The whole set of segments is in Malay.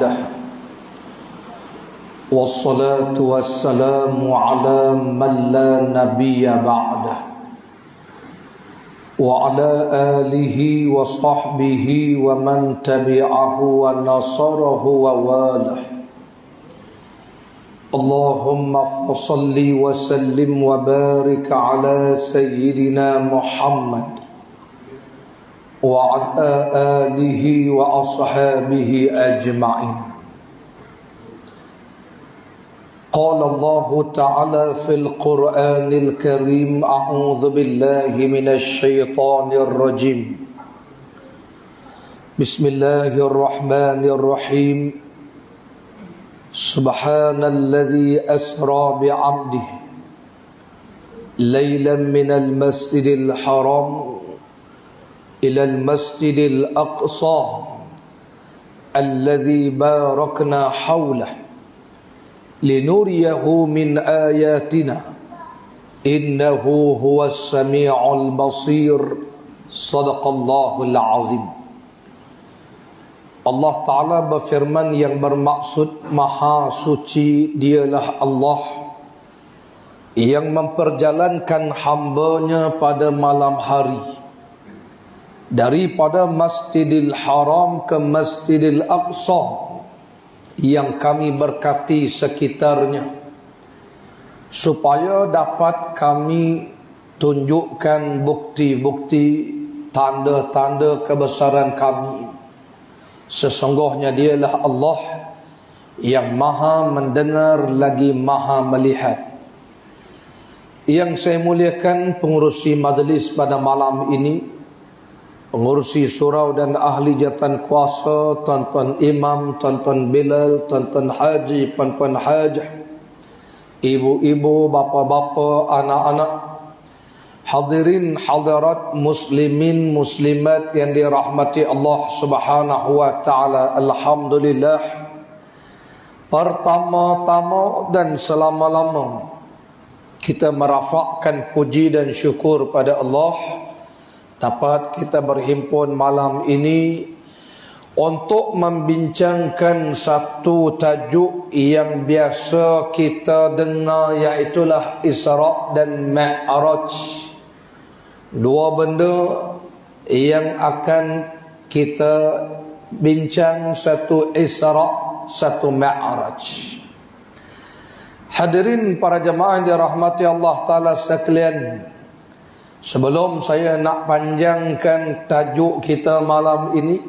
وحده والصلاة والسلام على من لا نبي بعده وعلى آله وصحبه ومن تبعه ونصره وواله اللهم صل وسلم وبارك على سيدنا محمد وعلى آله وأصحابه أجمعين. قال الله تعالى في القرآن الكريم أعوذ بالله من الشيطان الرجيم بسم الله الرحمن الرحيم سبحان الذي أسرى بعبده ليلا من المسجد الحرام إلى المسجد الأقصى الذي باركنا حوله لنريه من آياتنا إنه هو السميع البصير صدق الله العظيم. Allah Ta'ala berfirman yang bermaksud Maha Suci dialah Allah yang memperjalankan hambanya pada malam hari daripada Masjidil Haram ke Masjidil Aqsa yang kami berkati sekitarnya supaya dapat kami tunjukkan bukti-bukti tanda-tanda kebesaran kami. Sesungguhnya dialah Allah yang maha mendengar lagi maha melihat. Yang saya muliakan pengurusi majlis pada malam ini, pengurusi surau dan ahli jawatan kuasa, tuan-tuan imam, tuan-tuan Bilal, tuan-tuan haji, puan-puan hajah, ibu-ibu, bapa-bapa, anak-anak, hadirin hadirat muslimin muslimat yang dirahmati Allah Subhanahu wa taala. Alhamdulillah, pertama-tama dan selama-lama kita merafakkan puji dan syukur pada Allah dapat kita berhimpun malam ini untuk membincangkan satu tajuk yang biasa kita dengar, iaitulah Isra' dan Mi'raj. Dua benda yang akan kita bincang, satu Isra', satu Mi'raj. Hadirin para jemaah yang dirahmati Allah Ta'ala sekalian, sebelum saya nak panjangkan tajuk kita malam ini,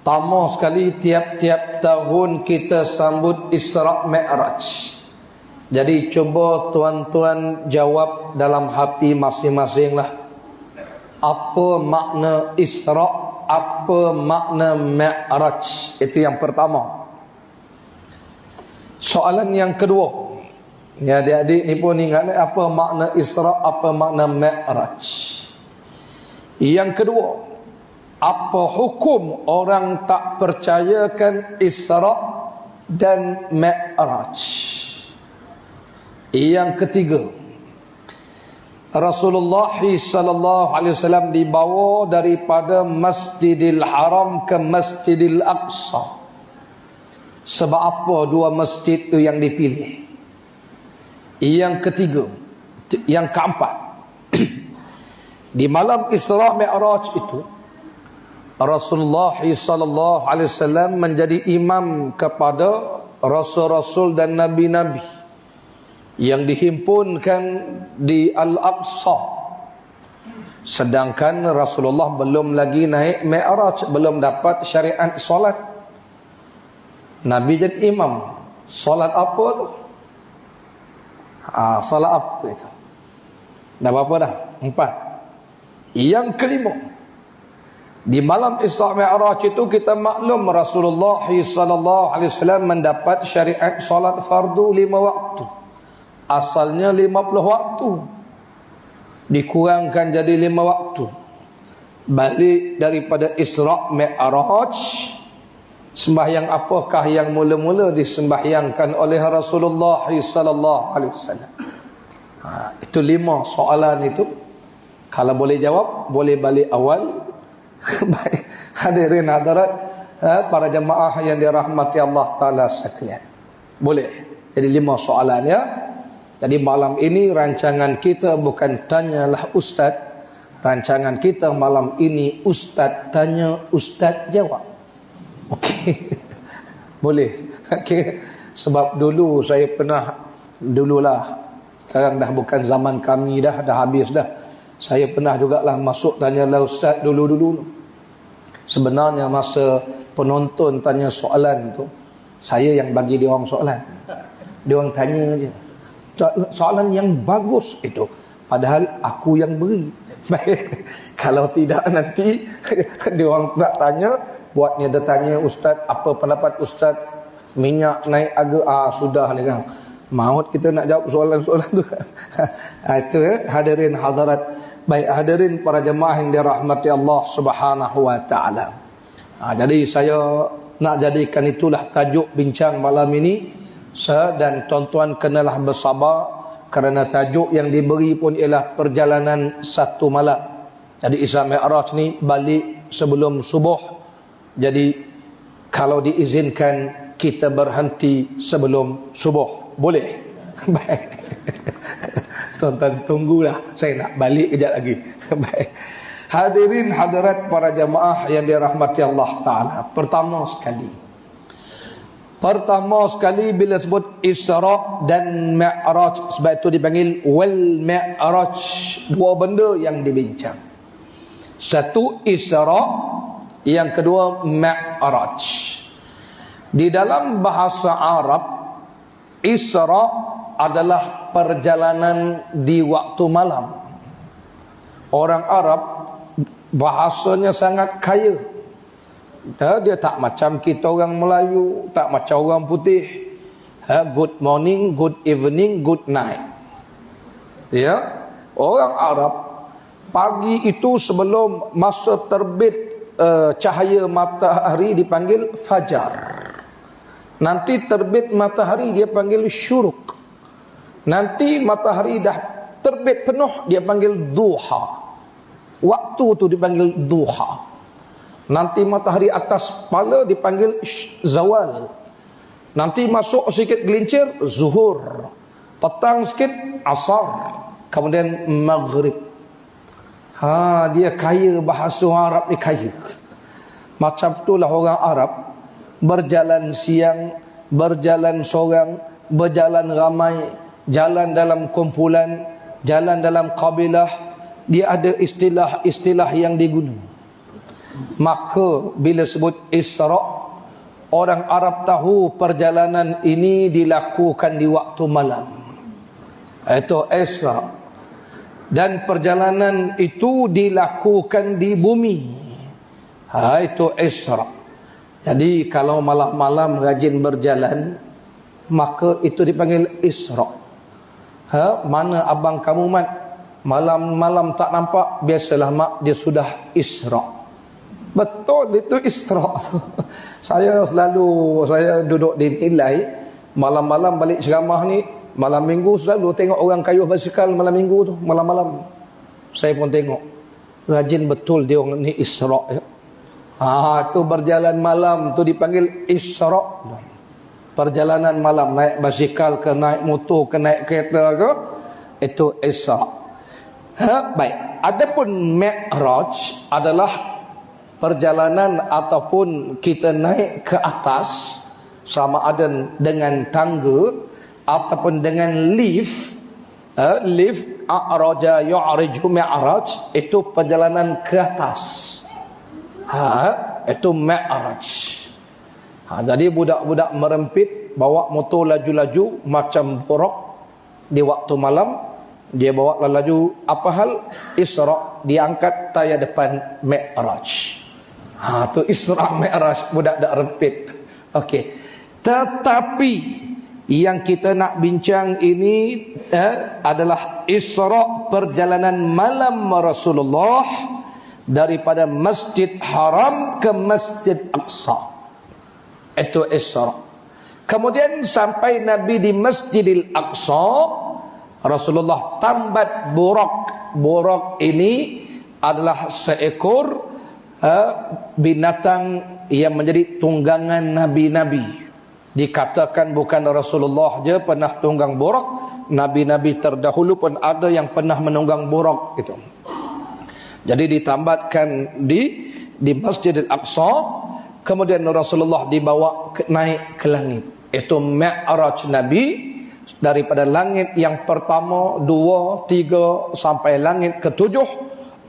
pertama sekali tiap-tiap tahun kita sambut Isra' Mi'raj. Jadi cuba tuan-tuan jawab dalam hati masing-masing lah. Apa makna Isra', apa makna Mi'raj? Itu yang pertama. Soalan yang kedua, ni adik-adik ni pun ingat apa makna Isra', apa makna Mi'raj. Yang kedua, apa hukum orang tak percayakan Isra' dan Mi'raj. Yang ketiga, Rasulullah sallallahu alaihi wasallam dibawa daripada Masjidil Haram ke Masjidil Aqsa. Sebab apa dua masjid itu yang dipilih? Yang ketiga, yang keempat, di malam Isra' Mi'raj itu Rasulullah sallallahu alaihi wasallam menjadi imam kepada rasul-rasul dan nabi-nabi yang dihimpunkan di Al-Aqsa. Sedangkan Rasulullah belum lagi naik Mi'raj, belum dapat syariat solat. Nabi jadi imam. Solat apa tu? Solat apa itu? Dah berapa dah? 4. Yang kelima, di malam Isra' Mi'raj itu kita maklum Rasulullah sallallahu alaihi wasallam mendapat syariat solat fardu 5 waktu. Asalnya 50 waktu, dikurangkan jadi 5 waktu. Balik daripada Isra' Mi'raj, sembahyang apakah yang mula-mula disembahyangkan oleh Rasulullah sallallahu alaihi wasallam? Itu 5 soalan itu. Kalau boleh jawab, boleh balik awal. Baik, hadirin hadirat, para jemaah yang dirahmati Allah Ta'ala sekalian. Boleh. Jadi 5 soalan ya. Jadi malam ini rancangan kita bukan tanyalah Ustaz. Rancangan kita malam ini Ustaz tanya, Ustaz jawab. Okey. Boleh. Okey. Sebab dulu saya pernah, dululah, sekarang dah bukan zaman kami dah habis dah. Saya pernah jugalah masuk tanyalah Ustaz dulu-dulu. Sebenarnya masa penonton tanya soalan tu, saya yang bagi dia orang soalan. Dia orang tanya je. Soalan yang bagus itu, padahal aku yang beri. Baik. Kalau tidak nanti dia orang nak tanya, buatnya dia tanya, Ustaz, apa pendapat Ustaz minyak naik harga? Sudah ni kan. Maut kita nak jawab soalan-soalan tu. Itu hadirin hadirat. Baik, hadirin para jemaah yang dirahmati Allah Subhanahu wa taala. Jadi saya nak jadikan itulah tajuk bincang malam ini. Dan tuan-tuan kenalah bersabar kerana tajuk yang diberi pun ialah perjalanan satu malam. Jadi Isra Mi'raj ni balik sebelum subuh. Jadi kalau diizinkan kita berhenti sebelum subuh, boleh? Baik. Tuan-tuan tunggulah, saya nak balik kejap lagi. Baik. Hadirin hadirat para jemaah yang dirahmati Allah Ta'ala. Pertama sekali bila sebut Isra dan Mi'raj, sebab itu dipanggil wal Mi'raj. 2 benda yang dibincang. Satu Isra, yang kedua Mi'raj. Di dalam bahasa Arab, Isra adalah perjalanan di waktu malam. Orang Arab bahasanya sangat kaya. Dia tak macam kita orang Melayu, tak macam orang putih. Good morning, good evening, good night. Ya, orang Arab pagi itu sebelum masa terbit cahaya matahari dipanggil fajar. Nanti terbit matahari dia panggil syuruk. Nanti matahari dah terbit penuh dia panggil duha. Waktu tu dipanggil duha. Nanti matahari atas kepala dipanggil zawal. Nanti masuk sikit gelincir, zuhur. Petang sikit, asar. Kemudian maghrib. Dia kaya, bahasa Arab ni kaya. Macam itulah orang Arab. Berjalan siang, berjalan seorang, berjalan ramai, jalan dalam kumpulan, jalan dalam kabilah. Dia ada istilah-istilah yang digunakan. Maka bila sebut Isra, orang Arab tahu perjalanan ini dilakukan di waktu malam. Itu Isra. Dan perjalanan itu dilakukan di bumi. Itu Isra. Jadi kalau malam-malam rajin berjalan, maka itu dipanggil Isra. Mana abang kamu mat? Malam-malam tak nampak, biasalah mak dia sudah Isra. Betul, itu Isra. Saya duduk di nilai malam-malam balik ceramah ni, malam minggu selalu tengok orang kayuh basikal malam minggu tu, malam-malam. Saya pun tengok. Rajin betul dia orang ni Isra ya. Tu berjalan malam tu dipanggil Isra. Perjalanan malam, naik basikal ke, naik motor ke, naik kereta ke, itu Isra. Baik. Adapun Mi'raj adalah perjalanan ataupun kita naik ke atas, sama ada dengan tangga ataupun dengan lift. Lift a'raja yu'riju mi'raj, itu perjalanan ke atas. Itu Mi'raj. Jadi budak-budak merempit bawa motor laju-laju macam borok di waktu malam. Dia bawa laju, apa hal? Isra, diangkat tayar depan Mi'raj. Tu Isra Mi'raj, budak dak rempit. Okey. Tetapi yang kita nak bincang ini adalah Isra, perjalanan malam Rasulullah daripada Masjid Haram ke Masjid Aqsa. Itu Isra. Kemudian sampai Nabi di Masjidil Aqsa, Rasulullah tambat burak. Burak ini adalah seekor binatang yang menjadi tunggangan nabi-nabi. Dikatakan bukan Rasulullah je pernah tunggang borak, nabi-nabi terdahulu pun ada yang pernah menunggang borak itu. Jadi ditambatkan di Masjidil Aqsa, kemudian Rasulullah dibawa naik ke langit. Itu Mi'raj Nabi, daripada langit yang pertama, 2, 3 sampai langit ke-7,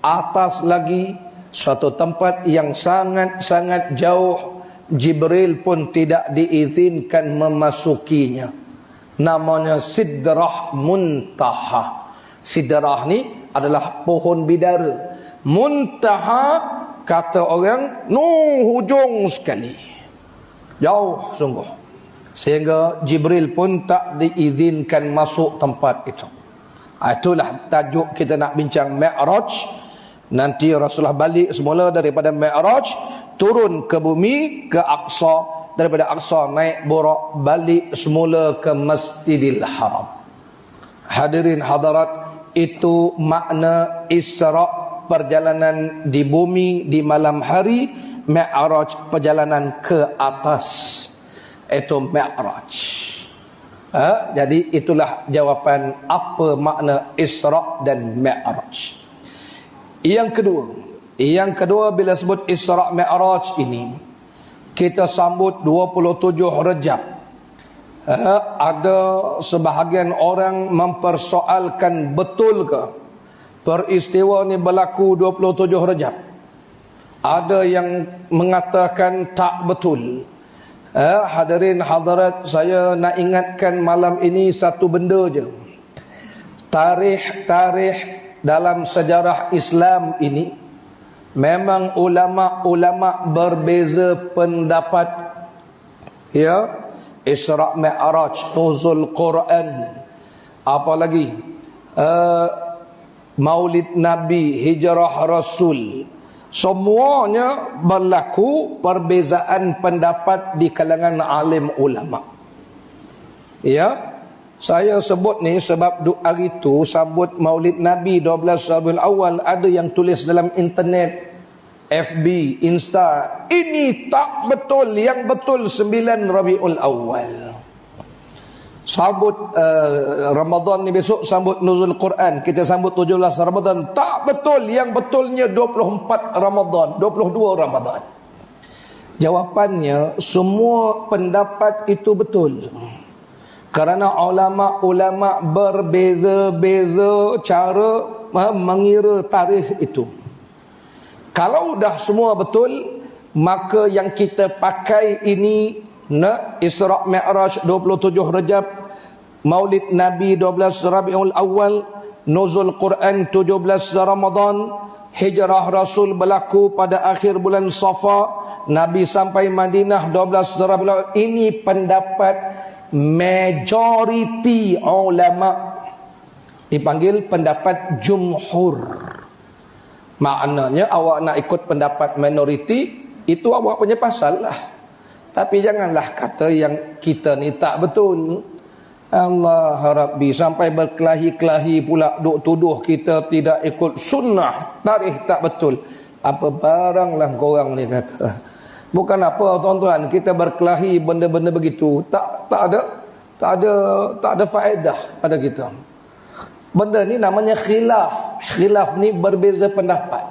atas lagi suatu tempat yang sangat-sangat jauh, Jibril pun tidak diizinkan memasukinya. Namanya Sidrah Muntaha. Sidrah ni adalah pohon bidara. Muntaha, kata orang, hujung sekali, jauh sungguh, sehingga Jibril pun tak diizinkan masuk tempat itu. Itulah tajuk kita nak bincang Mi'raj. Nanti Rasulullah balik semula daripada Mi'raj, turun ke bumi, ke Aqsa, daripada Aqsa naik borak, balik semula ke Masjidil Haram. Hadirin hadirat, itu makna Isra', perjalanan di bumi di malam hari, Mi'raj, perjalanan ke atas. Itu Mi'raj. Jadi itulah jawapan apa makna Isra' dan Mi'raj. Yang kedua bila sebut Isra' Mi'raj ini, kita sambut 27 Rejab. Ada sebahagian orang mempersoalkan betul ke peristiwa ni berlaku 27 Rejab. Ada yang mengatakan tak betul. Hadirin hadirat, saya nak ingatkan malam ini satu benda je. Tarikh dalam sejarah Islam ini memang ulama-ulama berbeza pendapat. Ya, Isra' Mi'raj, nuzul Quran, apa lagi, Maulid Nabi, hijrah Rasul, semuanya berlaku perbezaan pendapat di kalangan alim ulama. Ya, saya sebut ni sebab hari itu sambut Maulid Nabi 12 Rabiul Awal, ada yang tulis dalam internet, FB, Insta, ini tak betul, yang betul 9 Rabiul Awal. Sambut Ramadan ni besok, sambut nuzul Quran, kita sambut 17 Ramadan, tak betul, yang betulnya 24 Ramadan, 22 Ramadan. Jawapannya, semua pendapat itu betul. Kerana ulama-ulama berbeza-beza cara mengira tarikh itu. Kalau dah semua betul, maka yang kita pakai ini, Isra' Mi'raj 27 Rejab, Maulid Nabi 12 Rabiul Awal, nuzul Quran 17 Ramadan, hijrah Rasul berlaku pada akhir bulan Safar, Nabi sampai Madinah 12 Rabiul Awal. Ini pendapat majoriti ulama, dipanggil pendapat jumhur. Maknanya awak nak ikut pendapat minoriti, itu awak punya pasal lah. Tapi janganlah kata yang kita ni tak betul. Allah Rabbi, sampai berkelahi-kelahi pula duk tuduh kita tidak ikut sunnah, tarikh tak betul. Apa baranglah korang ni kata. Bukan apa tuan-tuan, kita berkelahi benda-benda begitu, tak ada faedah pada kita. Benda ni namanya khilaf. Khilaf ni berbeza pendapat.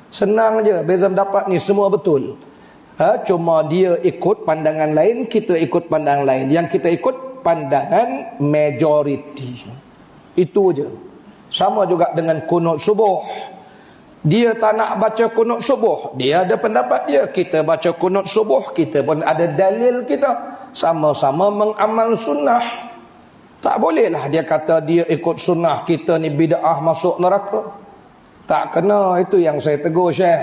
Senang je, beza pendapat ni semua betul. Cuma dia ikut pandangan lain, kita ikut pandangan lain. Yang kita ikut pandangan majoriti. Itu je. Sama juga dengan kunut subuh. Dia tak nak baca kunut subuh, dia ada pendapat dia. Kita baca kunut subuh, kita pun ada dalil kita. Sama-sama mengamal sunnah. Tak bolehlah dia kata dia ikut sunnah, kita ni bid'ah masuk neraka. Tak kena, itu yang saya tegur Syekh.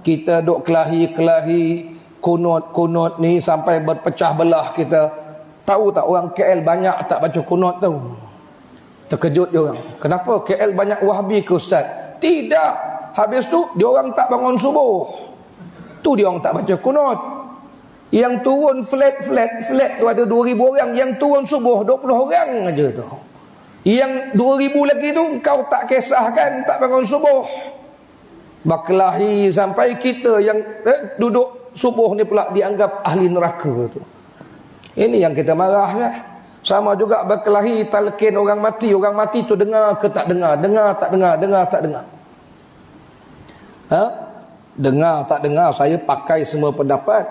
Kita duk kelahi-kelahi kunut-kunut ni sampai berpecah belah kita. Tahu tak orang KL banyak tak baca kunut tahu? Terkejut dia orang. Kenapa KL banyak Wahabi ke Ustaz? Tidak. Habis tu dia orang tak bangun subuh. Tu dia orang tak baca kunut. Yang turun flat tu ada 2,000 orang, yang turun subuh 20 orang aja tu. Yang 2,000 lagi tu kau tak kisahkan, tak bangun subuh. berkelahi sampai kita yang duduk subuh ni pula dianggap ahli neraka tu. Ini yang kita marah lah. Sama juga berkelahi talqin orang mati tu dengar ke tak dengar, dengar tak dengar, dengar tak dengar. Dengar tak dengar, saya pakai semua pendapat.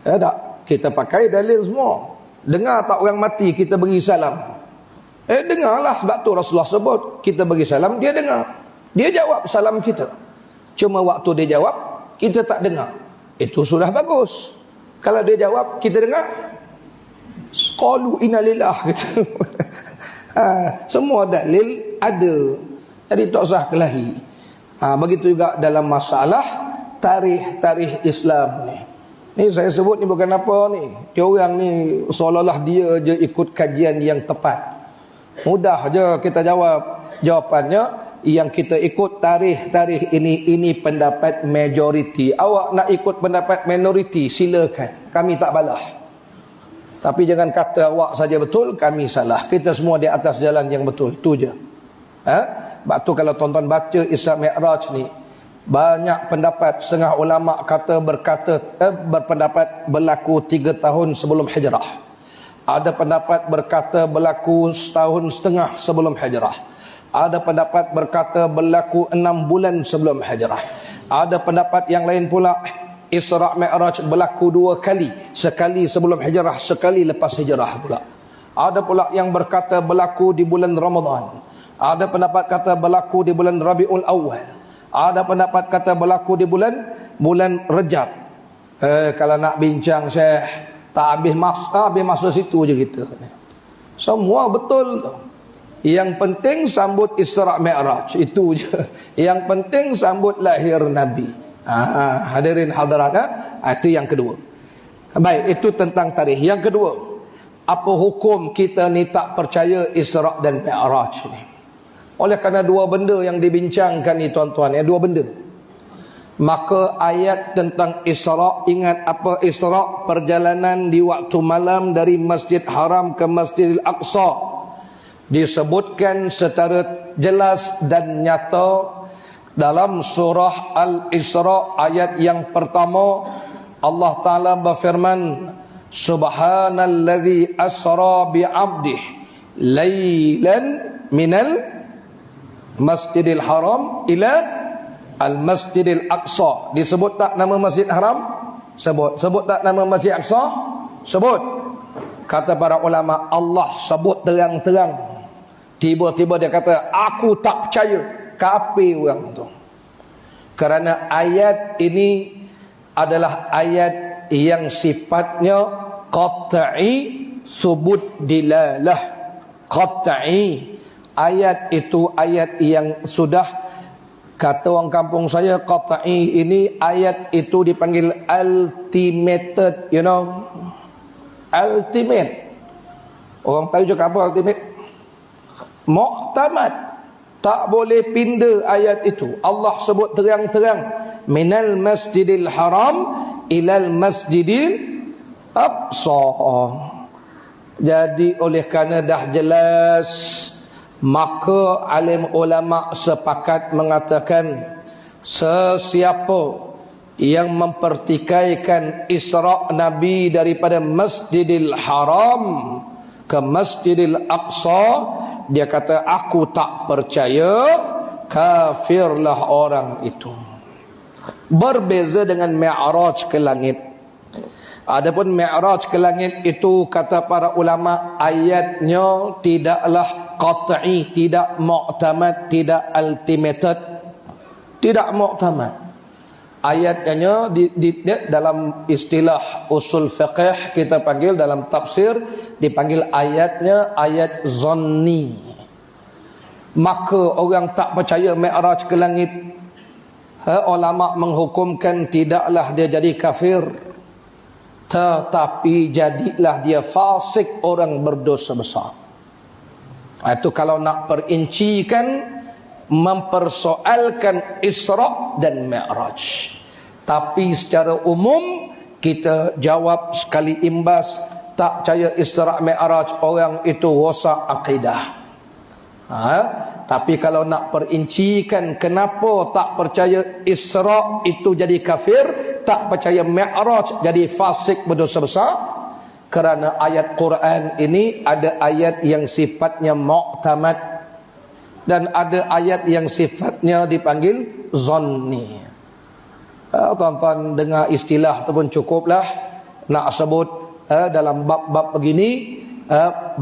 Tak, kita pakai dalil semua. Dengar tak orang mati kita beri salam. Dengarlah, sebab tu Rasulullah sebut kita beri salam, dia dengar. Dia jawab salam kita. Cuma waktu dia jawab kita tak dengar. Itu sudah bagus. Kalau dia jawab kita dengar, qalu inna lillah gitu. Semua dalil ada. Jadi tak usah kelahi. Begitu juga dalam masalah tarikh Islam ni. Ni saya sebut ni bukan apa ni. Dia orang ni seolah-olah dia je ikut kajian yang tepat. Mudah je kita jawab. Jawapannya yang kita ikut tarikh ini pendapat majoriti. Awak nak ikut pendapat minoriti, silakan. Kami tak balah. Tapi jangan kata awak saja betul, kami salah. Kita semua di atas jalan yang betul. Tu je. Sebab tu kalau tuan-tuan baca Isra Mi'raj ni, banyak pendapat. Setengah ulama berpendapat berlaku 3 tahun sebelum hijrah. Ada pendapat berkata berlaku 1.5 tahun sebelum hijrah. Ada pendapat berkata berlaku 6 bulan sebelum hijrah. Ada pendapat yang lain pula Isra Mi'raj berlaku 2 kali. Sekali sebelum hijrah, sekali lepas hijrah pula. Ada pula yang berkata berlaku di bulan Ramadan. Ada pendapat kata berlaku di bulan Rabiul Awal. Ada pendapat kata berlaku di bulan Rejab. Kalau nak bincang Syekh, tak habis masa situ je kita. Semua betul tu. Yang penting sambut Isra Mi'raj, itu je. Yang penting sambut lahir Nabi. Hadirin hadirat, itu yang kedua. Baik, itu tentang tarikh. Yang kedua, apa hukum kita ni tak percaya Isra dan Mi'raj ni? Oleh kerana 2 benda yang dibincangkan ni tuan-tuan, 2 benda. Maka ayat tentang Isra, ingat apa Isra? Perjalanan di waktu malam dari Masjid Haram ke Masjidil Aqsa. Disebutkan secara jelas dan nyata dalam surah Al-Isra ayat yang pertama. Allah Ta'ala berfirman, Subhanalladzi asra bi'abdih laylan minal Masjidil Haram ila Al-Masjidil Aqsa. Disebut tak nama Masjid Haram? Sebut tak nama Masjid Aqsa? Sebut. Kata para ulama, Allah sebut terang-terang. Tiba-tiba dia kata, aku tak percaya. Kafir orang tu. Kerana ayat ini adalah ayat yang sifatnya qat'i subut dilalah. Qat'i. Ayat itu ayat yang sudah, kata orang kampung saya, qat'i ini ayat itu dipanggil ultimated, you know. Ultimate. Orang tahu juga apa ultimate? Mu'tamad. Tak boleh pindah ayat itu. Allah sebut terang-terang, minal masjidil haram ilal masjidil aqsa. Jadi oleh kerana dah jelas, maka alim ulama sepakat mengatakan, sesiapa yang mempertikaikan Isra' Nabi daripada Masjidil Haram ke Masjidil Aqsa, dia kata aku tak percaya, kafirlah orang itu. Berbeza dengan Mi'raj ke langit. Adapun Mi'raj ke langit itu, kata para ulama, ayatnya tidaklah qat'i, tidak mu'tamad, tidak ultimated, tidak mu'tamad. Ayatnya dalam istilah usul fiqh kita panggil, dalam tafsir dipanggil ayatnya ayat zanni. Maka orang tak percaya Mi'raj ke langit, ulama menghukumkan tidaklah dia jadi kafir, tetapi jadilah dia fasik, orang berdosa besar. Itu kalau nak perincikan, mempersoalkan Isra' dan Mi'raj. Tapi secara umum kita jawab sekali imbas, tak percaya Isra' Mi'raj, orang itu rosak akidah. Tapi kalau nak perincikan kenapa tak percaya Isra itu jadi kafir, tak percaya Mi'raj jadi fasik berdosa besar, kerana ayat Quran ini ada ayat yang sifatnya mu'tamad dan ada ayat yang sifatnya dipanggil zanni. Tuan-tuan dengar istilah tu pun cukuplah. Nak sebut dalam bab-bab begini,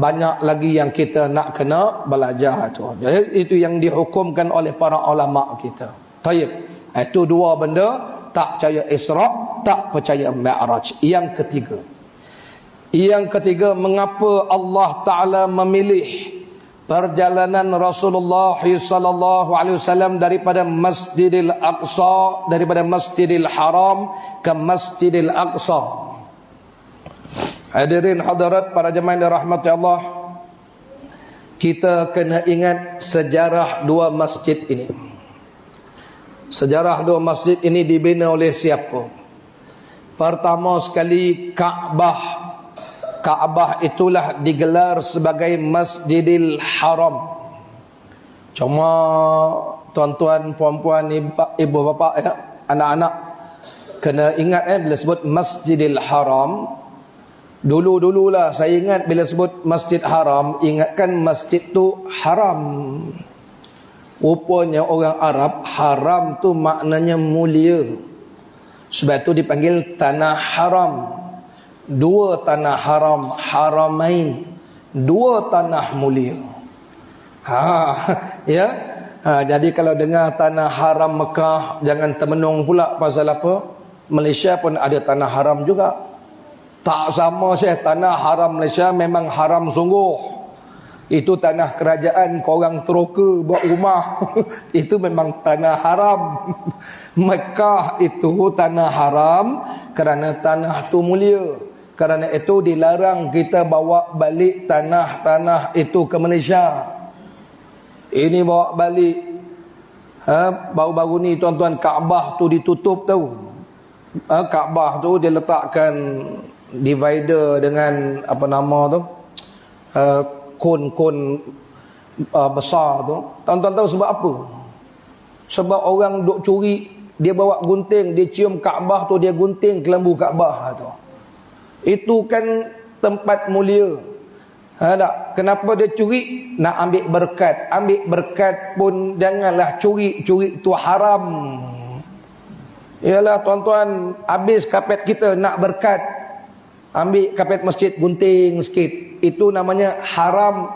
banyak lagi yang kita nak kena belajar tu. Jadi itu yang dihukumkan oleh para ulama kita. Taib. Itu dua benda, tak percaya Isra, tak percaya Mi'raj. Yang ketiga, mengapa Allah Ta'ala memilih perjalanan Rasulullah sallallahu alaihi wasallam daripada Masjidil Aqsa, daripada Masjidil Haram ke Masjidil Aqsa. Hadirin hadirat para jemaah yang dirahmati Allah, kita kena ingat sejarah dua masjid ini. Sejarah dua masjid ini dibina oleh siapa? Pertama sekali, Kaabah. Kaabah itulah digelar sebagai Masjidil Haram. Cuma tuan-tuan, puan-puan, ibu bapa, anak-anak kena ingat bila sebut Masjidil Haram. Dulu-dululah saya ingat bila sebut Masjid Haram, ingatkan masjid tu haram. Rupanya orang Arab, haram tu maknanya mulia. Sebab tu dipanggil tanah haram. Dua tanah haram, haramain, dua tanah mulia. Jadi kalau dengar tanah haram Mekah, jangan termenung pula pasal apa? Malaysia pun ada tanah haram juga. Tak sama Syekh, tanah haram Malaysia memang haram sungguh. Itu tanah kerajaan, korang teroka buat rumah. Itu memang tanah haram. Mekah itu tanah haram kerana tanah tu mulia. Kerana itu dilarang kita bawa balik tanah-tanah itu ke Malaysia. Ini bawa balik. Baru-baru ni tuan-tuan, Kaabah tu ditutup tau. Kaabah tu dia letakkan divider dengan apa nama tu, kon besar tu. Tuan-tuan tahu sebab apa? Sebab orang duk curi, dia bawa gunting, dia cium Kaabah tu, dia gunting kelambu Kaabah tu. Itu kan tempat mulia. Tak? Kenapa dia curi? Nak ambil berkat. Ambil berkat pun janganlah curi. Curi tu haram. Yalah tuan-tuan, habis kapet kita nak berkat, ambil kapet masjid, gunting sikit, itu namanya haram.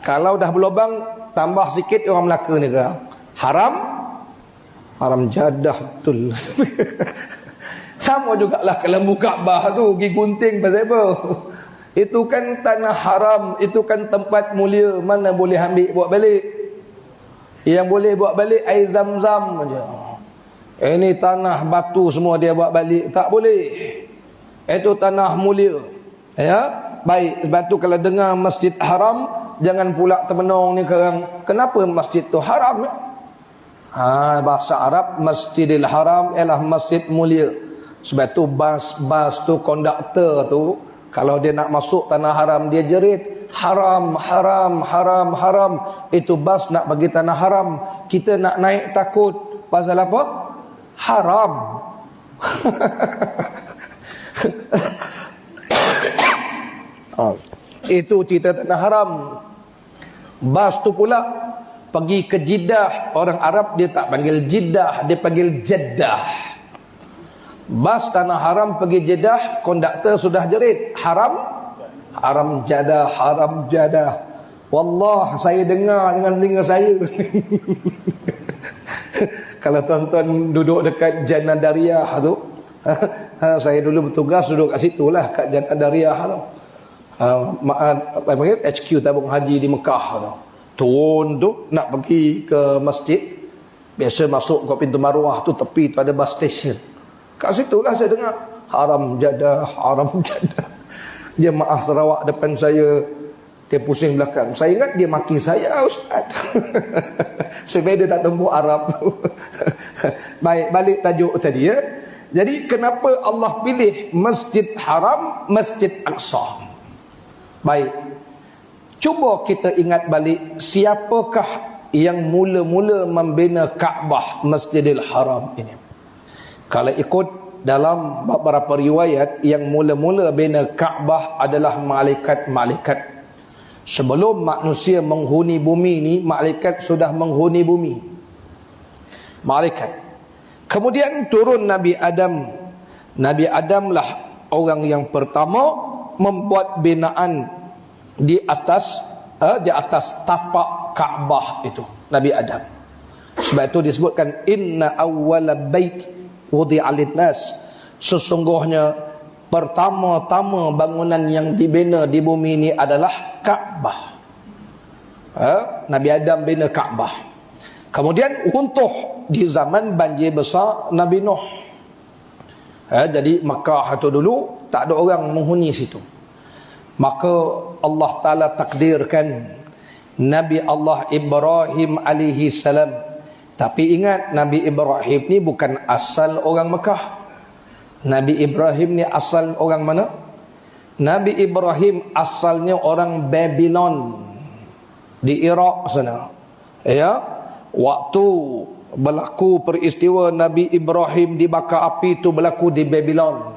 Kalau dah berlubang, tambah sikit, orang Melaka ni ke haram. Haram jadah betul. Sama jugalah kelambu Kaabah tu pergi gunting pasal apa? Itu kan tanah haram, itu kan tempat mulia, mana boleh ambil buat balik. Yang boleh buat balik air Zam-Zam aja. Ini tanah batu semua dia buat balik, tak boleh. Itu tanah mulia. Ya, baik. Sebab tu kalau dengar Masjid Haram, jangan pula termenung ni sekarang, kenapa masjid tu haram? Bahasa Arab Masjidil Haram ialah masjid mulia. Sebab tu bas tu, konduktor tu, kalau dia nak masuk tanah haram, dia jerit haram, haram, haram, haram. Itu bas nak bagi tanah haram. Kita nak naik takut. Pasal apa? Haram. Itu cerita tanah haram. Bas tu pula pergi ke Jeddah. Orang Arab dia tak panggil Jeddah, dia panggil Jeddah. Bas tanah haram pergi Jeddah, konduktor sudah jerit haram, haram jadah, haram jadah. Wallah, saya dengar dengan telinga saya. Kalau tuan-tuan duduk dekat Jannah Dariyah tu, saya dulu bertugas duduk kat situ lah, kat Jannah Dariyah tu. HQ tabung haji di Mekah tu. Turun tu nak pergi ke masjid, biasa masuk ke pintu Marwah tu, tepi tu ada bus station. Kat situlah saya dengar haram jadah, haram jadah. Jemaah Sarawak depan saya, dia pusing belakang. Saya ingat dia maki saya, Ustaz. Sebab dia tak temu Arab tu. Baik, balik tajuk tadi ya. Jadi kenapa Allah pilih Masjid Haram, Masjid Aqsa? Baik. Cuba kita ingat balik, siapakah yang mula-mula membina Kaabah, Masjidil Haram ini? Kalau ikut dalam beberapa riwayat, yang mula-mula bina Kaabah adalah malaikat-malaikat. Sebelum manusia menghuni bumi ini, malaikat sudah menghuni bumi. Malaikat. Kemudian turun Nabi Adam. Nabi Adam lah orang yang pertama membuat binaan di atas tapak Kaabah itu, Nabi Adam. Sebab itu disebutkan inna awwala bait wudi'a lin-nas, sesungguhnya pertama-tama bangunan yang dibina di bumi ini adalah Kaabah. Nabi Adam bina Kaabah. Kemudian runtuh di zaman banjir besar Nabi Nuh. Jadi Makkah itu dulu tak ada orang menghuni situ. Maka Allah Ta'ala takdirkan Nabi Allah Ibrahim alaihi salam. Tapi ingat, Nabi Ibrahim ni bukan asal orang Mekah. Nabi Ibrahim ni asal orang mana? Nabi Ibrahim asalnya orang Babylon di Iraq sana. Ya, waktu berlaku peristiwa Nabi Ibrahim dibakar api itu berlaku di Babylon.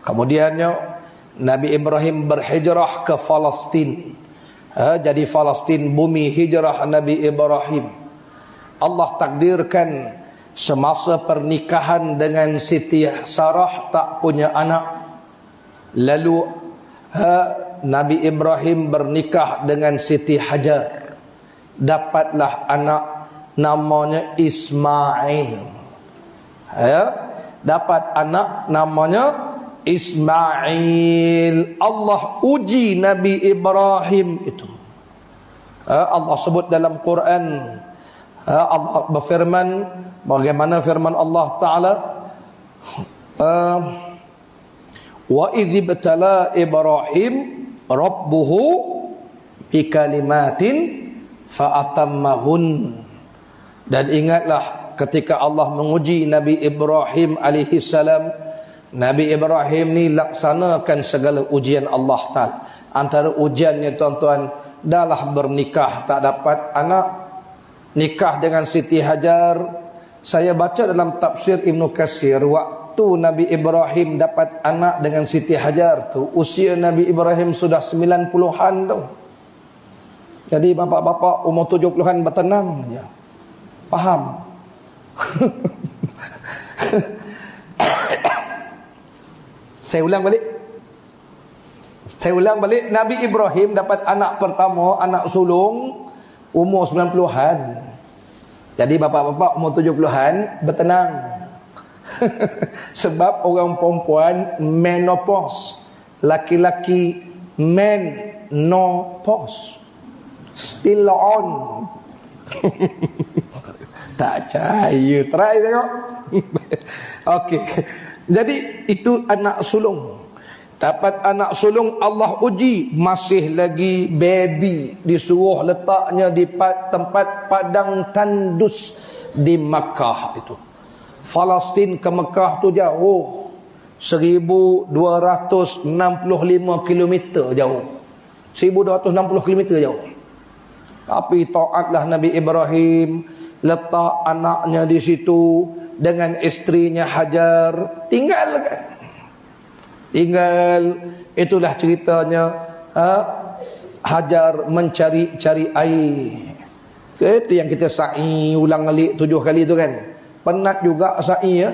Kemudiannya Nabi Ibrahim berhijrah ke Palestin. Jadi Palestin bumi hijrah Nabi Ibrahim. Allah takdirkan semasa pernikahan dengan Siti Sarah tak punya anak. Lalu Nabi Ibrahim bernikah dengan Siti Hajar. Dapatlah anak namanya Ismail. Dapat anak namanya Ismail. Allah uji Nabi Ibrahim itu. Allah sebut dalam Quran, Allah berfirman, bagaimana firman Allah Ta'ala, wa idzibtala Ibrahim rabbuhu bikalimatin fa'atammahun. Dan ingatlah ketika Allah menguji Nabi Ibrahim alaihi salam, Nabi Ibrahim ni laksanakan segala ujian Allah Ta'ala. Antara ujiannya tuan-tuan, dahlah bernikah tak dapat anak, nikah dengan Siti Hajar. Saya baca dalam tafsir Ibn Katsir, waktu Nabi Ibrahim dapat anak dengan Siti Hajar tu, usia Nabi Ibrahim sudah 90-an tu. Jadi bapak-bapak umur 70-an bertenang je. Faham? Saya ulang balik. Nabi Ibrahim dapat anak pertama, anak sulung, umur 90-an. Jadi bapak-bapak umur 70-an bertenang. Sebab orang perempuan menopause, laki-laki menopause, still on. Tak percaya, try tengok. Okey. Jadi itu anak sulung. Dapat anak sulung, Allah uji, masih lagi baby, disuruh letaknya di tempat padang tandus di Makkah itu. Palestin ke Makkah tu jauh, 1265 km jauh. 1260 km jauh. Tapi taatlah Nabi Ibrahim, letak anaknya di situ dengan istrinya Hajar, tinggalkan. Itulah ceritanya, Hajar mencari air. Itu yang kita sa'i ulang alik 7 kali tu kan. Penat juga sa'i ya.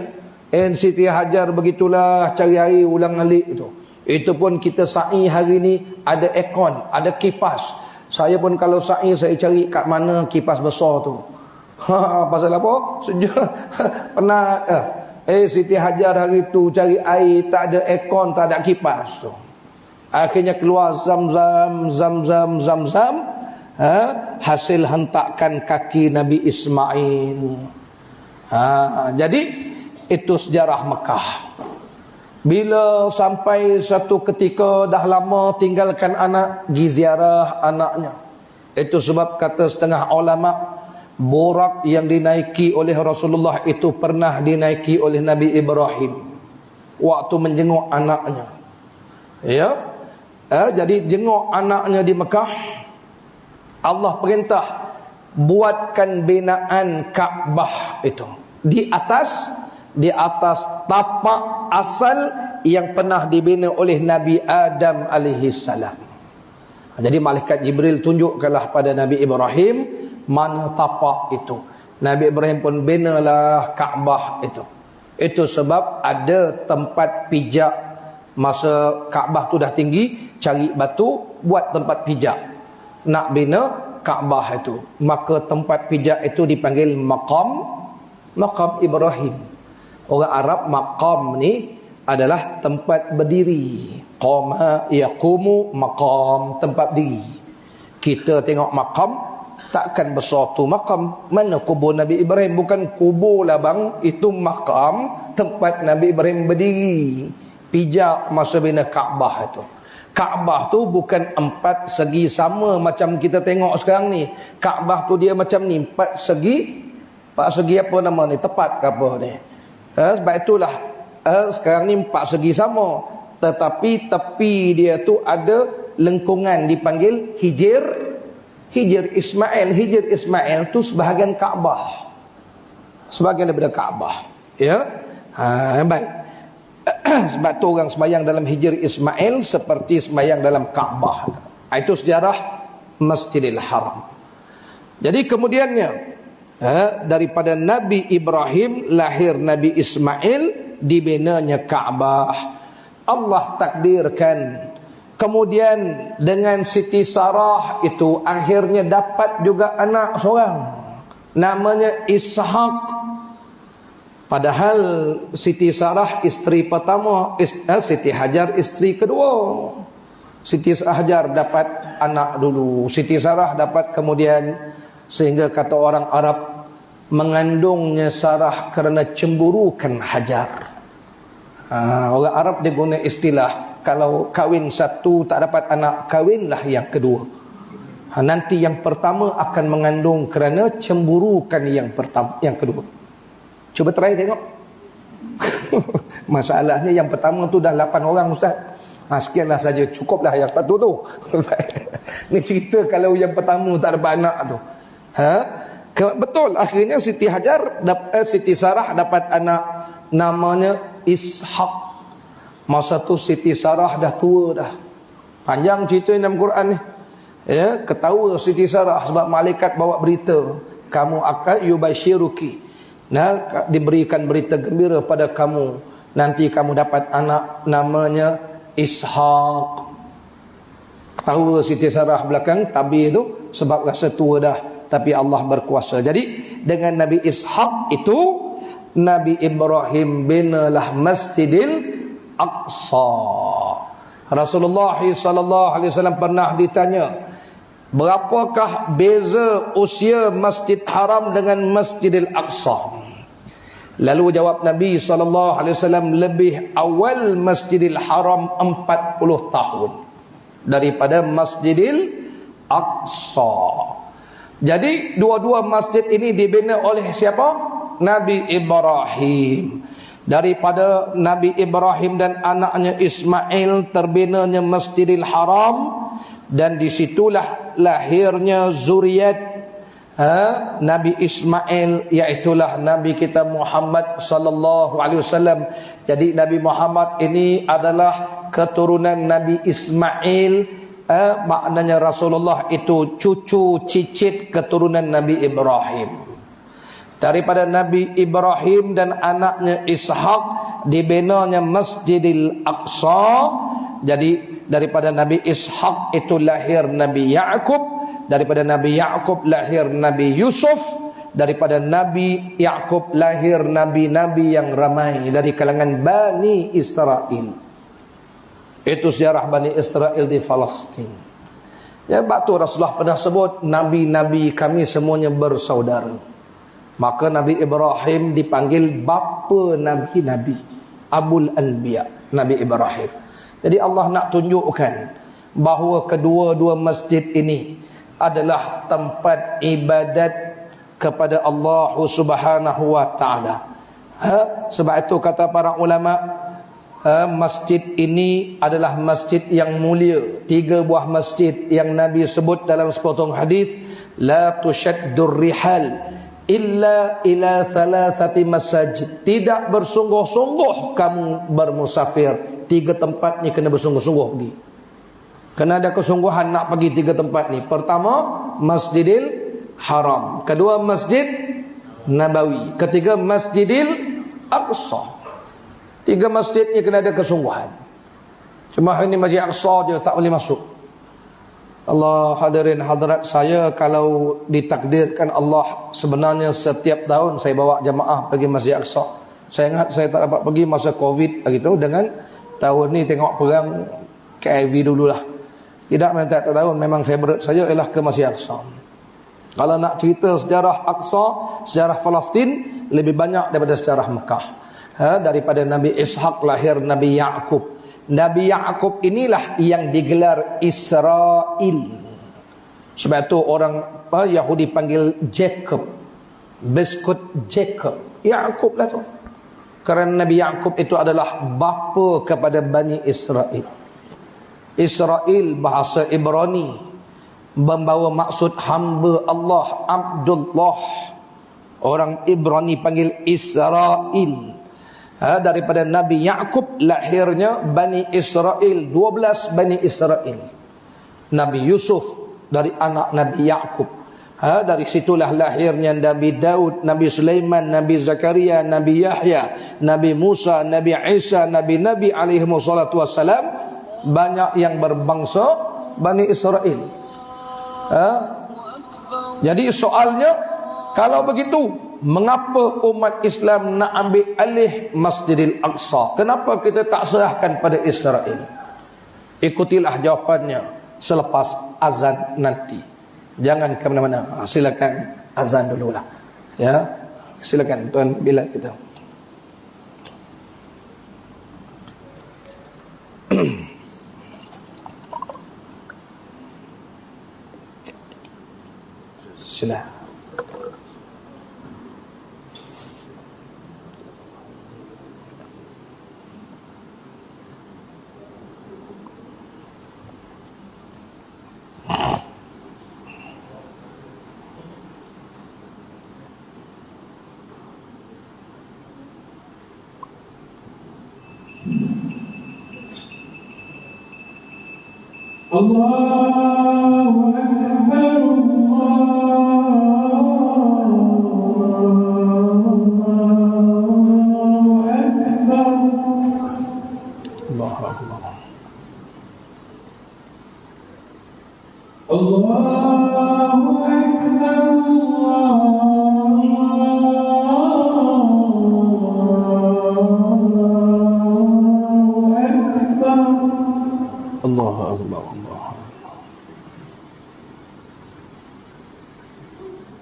Siti Hajar begitulah cari air ulang alik itu. Itu pun kita sa'i hari ni ada aircon, ada kipas. Saya pun kalau sa'i saya cari kat mana kipas besar tu. Pasal apa? Sejak penat. Siti Hajar hari tu cari air, tak ada aircon, tak ada kipas tu. Akhirnya keluar zam-zam. Hasil hentakan kaki Nabi Ismail. Jadi itu sejarah Mekah. Bila sampai satu ketika dah lama tinggalkan anak, pergi ziarah anaknya. Itu sebab kata setengah ulama, borak yang dinaiki oleh Rasulullah itu pernah dinaiki oleh Nabi Ibrahim waktu menjenguk anaknya. Ya. Jadi jenguk anaknya di Mekah, Allah perintah buatkan binaan Kaabah itu di atas tapak asal yang pernah dibina oleh Nabi Adam alaihi salam. Jadi malaikat Jibril tunjukkanlah pada Nabi Ibrahim mana tapak itu. Nabi Ibrahim pun binalah Kaabah itu. Itu sebab ada tempat pijak. Masa Kaabah tu dah tinggi, cari batu buat tempat pijak. Nak bina Kaabah itu, maka tempat pijak itu dipanggil maqam Ibrahim. Orang Arab maqam ni adalah tempat berdiri. Qama yaqumu maqam, tempat diri. Kita tengok maqam, takkan besar tu maqam. Mana kubur Nabi Ibrahim? Bukan kubur lah bang, itu maqam, tempat Nabi Ibrahim berdiri. Pijak masa bina Kaabah itu. Kaabah tu bukan 4 segi sama macam kita tengok sekarang ni. Kaabah tu dia macam ni, 4 segi apa nama ni, tepat ke apa ni. Sebab itulah sekarang ni 4 segi sama. Tetapi tepi dia tu ada lengkungan dipanggil Hijir Ismail. Hijir Ismail tu sebahagian Kaabah. Sebahagian daripada Kaabah. Ya. Baik. Sebab tu orang sembahyang dalam Hijir Ismail seperti sembahyang dalam Kaabah. Itu sejarah Masjidil Haram. Jadi kemudiannya daripada Nabi Ibrahim lahir Nabi Ismail, dibinanya Kaabah. Allah takdirkan kemudian dengan Siti Sarah itu akhirnya dapat juga anak seorang, namanya Ishak. Padahal Siti Sarah isteri pertama, Siti Hajar isteri kedua. Siti Hajar dapat anak dulu, Siti Sarah dapat kemudian, sehingga kata orang Arab, mengandungnya Sarah kerana cemburukan Hajar. Orang Arab dia guna istilah, kalau kahwin satu tak dapat anak, kahwinlah yang kedua. Nanti yang pertama akan mengandung kerana cemburukan yang kedua. Cuba try tengok. Masalahnya yang pertama tu dah 8 orang ustaz. Sekianlah saja, cukuplah yang satu tu. Ni cerita kalau yang pertama tak dapat anak tu. Betul, akhirnya Siti Sarah dapat anak namanya Ishak. Masa tu Siti Sarah dah tua dah. Panjang cerita dalam Quran ni. Ya, ketawa Siti Sarah sebab malaikat bawa berita, kamu akan yubashiruki. Diberikan berita gembira pada kamu, nanti kamu dapat anak namanya Ishak. Tahu Siti Sarah belakang tabir tu sebab rasa tua dah, tapi Allah berkuasa. Jadi dengan Nabi Ishak itu Nabi Ibrahim binalah Masjidil Aqsa. Rasulullah SAW pernah ditanya, berapakah beza usia Masjid Haram dengan Masjidil Aqsa? Lalu jawab Nabi SAW, lebih awal Masjidil Haram 40 tahun daripada Masjidil Aqsa. Jadi dua-dua masjid ini dibina oleh siapa? Nabi Ibrahim. Daripada Nabi Ibrahim dan anaknya Ismail terbinanya Masjidil Haram, dan disitulah lahirnya zuriat Nabi Ismail, iaitulah Nabi kita Muhammad sallallahu alaihi wasallam. Jadi Nabi Muhammad ini adalah keturunan Nabi Ismail, maknanya Rasulullah itu cucu cicit keturunan Nabi Ibrahim. Daripada Nabi Ibrahim dan anaknya Ishak dibinanya Masjidil Aqsa. Jadi daripada Nabi Ishak itu lahir Nabi Ya'qub. Daripada Nabi Ya'qub lahir Nabi Yusuf. Daripada Nabi Ya'qub lahir Nabi-Nabi yang ramai dari kalangan Bani Israel. Itu sejarah Bani Israel di Palestin. Ya, batu Rasulullah pernah sebut, Nabi-Nabi kami semuanya bersaudara. Maka Nabi Ibrahim dipanggil bapa Nabi-Nabi, Abul Anbiya, Nabi Ibrahim. Jadi Allah nak tunjukkan bahawa kedua-dua masjid ini adalah tempat ibadat kepada Allah Subhanahu wa taala. Sebab itu kata para ulama, masjid ini adalah masjid yang mulia. 3 buah masjid yang Nabi sebut dalam sepotong hadis, la tushaddur rihal illa ila thalathati masajid. Tidak bersungguh-sungguh kamu bermusafir, 3 tempat ni kena bersungguh-sungguh pergi. Kena ada kesungguhan nak pergi 3 tempat ni. Pertama, Masjidil Haram. Kedua, Masjid Nabawi. Ketiga, Masjidil Aqsa. 3 masjid ni kena ada kesungguhan. Cuma hari ni Masjid Aqsa je tak boleh masuk. Allah hadirin hadirat, saya kalau ditakdirkan Allah, sebenarnya setiap tahun saya bawa jemaah pergi Masjid Aqsa. Saya ingat saya tak dapat pergi masa Covid begitu, dengan tahun ni tengok perang KIV dululah. Tidak, memang tak tahu, memang favourite saya ialah ke Masjid Aqsa. Kalau nak cerita sejarah Aqsa, sejarah Palestin, lebih banyak daripada sejarah Mekah. Daripada Nabi Ishaq lahir Nabi Ya'qub. Nabi Ya'qub inilah yang digelar Israel. Sebab itu orang Yahudi panggil Jacob, biskut Jacob. Ya'qub lah tu. Kerana Nabi Ya'qub itu adalah bapa kepada Bani Israel. Israel bahasa Ibrani membawa maksud hamba Allah, Abdullah. Orang Ibrani panggil Israel. Daripada Nabi Ya'qub lahirnya Bani Israel, 12 Bani Israel. Nabi Yusuf dari anak Nabi Ya'qub. Dari situlah lahirnya Nabi Daud, Nabi Sulaiman, Nabi Zakaria, Nabi Yahya, Nabi Musa, Nabi Isa, Nabi-Nabi alaihi wassalatu wassalam. Banyak yang berbangsa Bani Israel. Jadi soalnya, kalau begitu, mengapa umat Islam nak ambil alih Masjidil Aqsa? Kenapa kita tak serahkan pada Israel? Ikutilah jawapannya selepas azan nanti. Jangan ke mana-mana. Silakan azan dululah. Ya, silakan Tuan Bilal kita. Sila. Allahu Akbar, Allahu Akbar, Allahu Akbar. Allahu Akbar, Allahu Akbar.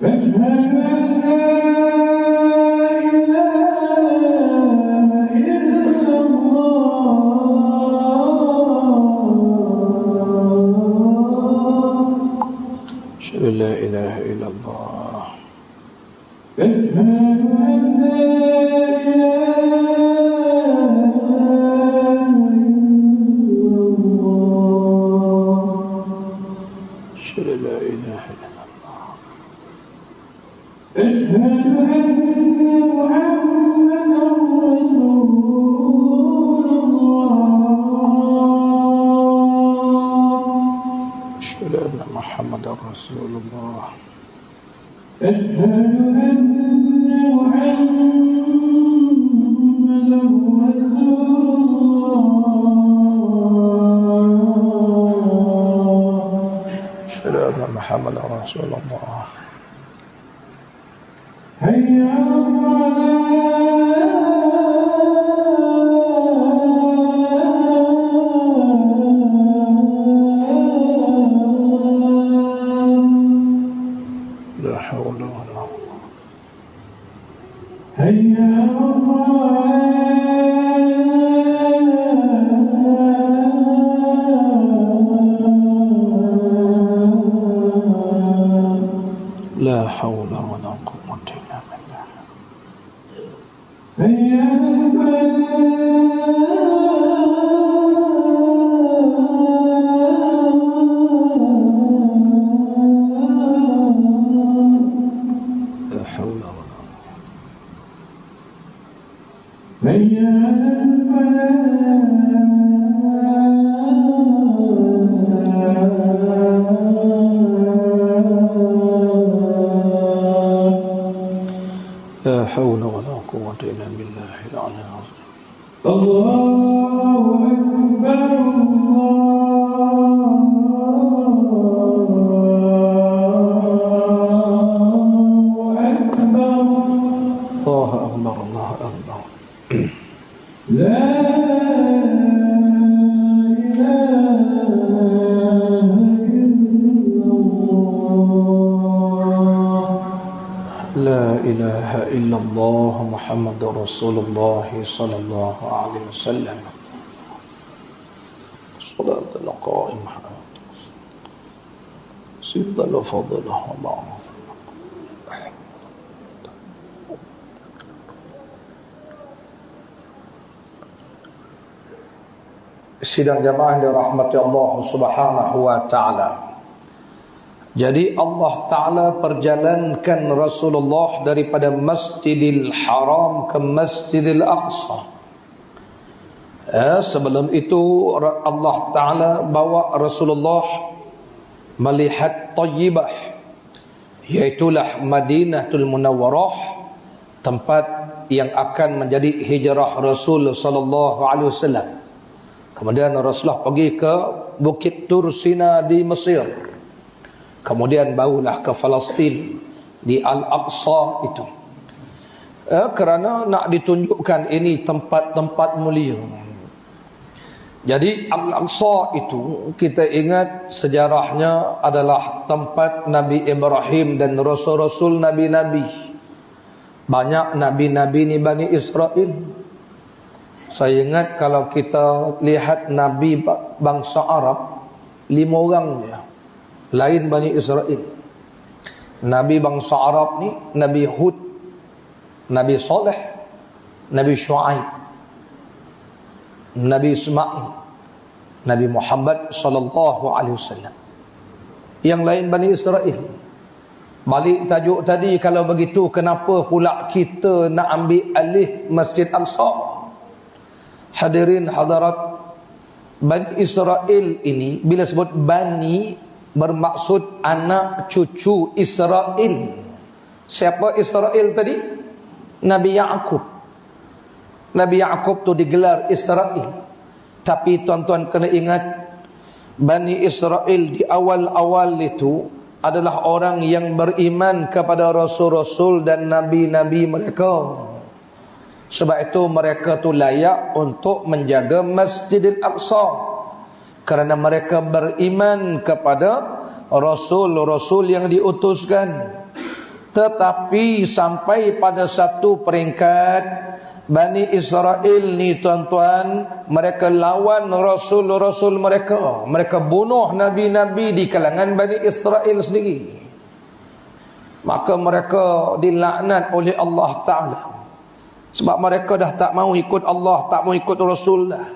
أشهد أن لا إله إلا الله أشهد أن لا إله إلا الله أشهد أن لا إله إلا الله أشهد أن لا إله إلا الله أشهد أن محمدا رسول الله أشهد أن محمدا رسول الله أشهد أن محمدا رسول الله أشهد أن محمدا رسول الله حي على الصلاة لا حول ولا قوة حي على الصلاة لا حول ولا قوة إلا بالله حي على الفلاح illallah Muhammadur Rasulullah sallallahu alaihi wasallam. Salatul qa'imah. Sifdal fadlah Allah. Sidang jamaah yang dirahmati Allah Subhanahu wa taala. Jadi Allah Ta'ala perjalankan Rasulullah daripada Masjidil Haram ke Masjidil Aqsa. Sebelum itu Allah Ta'ala bawa Rasulullah melihat Tayyibah, yaitulah Madinatul Munawwarah, tempat yang akan menjadi hijrah Rasul sallallahu alaihi wasallam. Kemudian Rasulullah pergi ke Bukit Tur Sina di Mesir. Kemudian barulah ke Palestin di Al-Aqsa itu. Kerana nak ditunjukkan ini tempat-tempat mulia. Jadi Al-Aqsa itu kita ingat sejarahnya adalah tempat Nabi Ibrahim dan Rasul-Rasul Nabi-Nabi. Banyak Nabi-Nabi ni Bani Israel. Saya ingat kalau kita lihat Nabi bangsa Arab 5 orang je, lain Bani Israel. Nabi bangsa Arab ni Nabi Hud, Nabi Saleh, Nabi Shu'aib, Nabi Ismail, Nabi Muhammad sallallahu alaihi wasallam. Yang lain Bani Israel. Balik tajuk tadi, kalau begitu kenapa pula kita nak ambil alih Masjid Aqsa? Hadirin hadirat, Bani Israel ini bila sebut Bani bermaksud anak cucu Israel. Siapa Israel tadi? Nabi Ya'qub. Nabi Ya'qub tu digelar Israel. Tapi tuan-tuan kena ingat, Bani Israel di awal-awal itu adalah orang yang beriman kepada Rasul-Rasul dan Nabi-Nabi mereka. Sebab itu mereka tu layak untuk menjaga Masjidil Aqsa, kerana mereka beriman kepada Rasul-Rasul yang diutuskan. Tetapi sampai pada satu peringkat, Bani Israel ni tuan-tuan, mereka lawan Rasul-Rasul mereka. Mereka bunuh Nabi-Nabi di kalangan Bani Israel sendiri. Maka mereka dilaknat oleh Allah Ta'ala. Sebab mereka dah tak mau ikut Allah, tak mau ikut Rasul dah.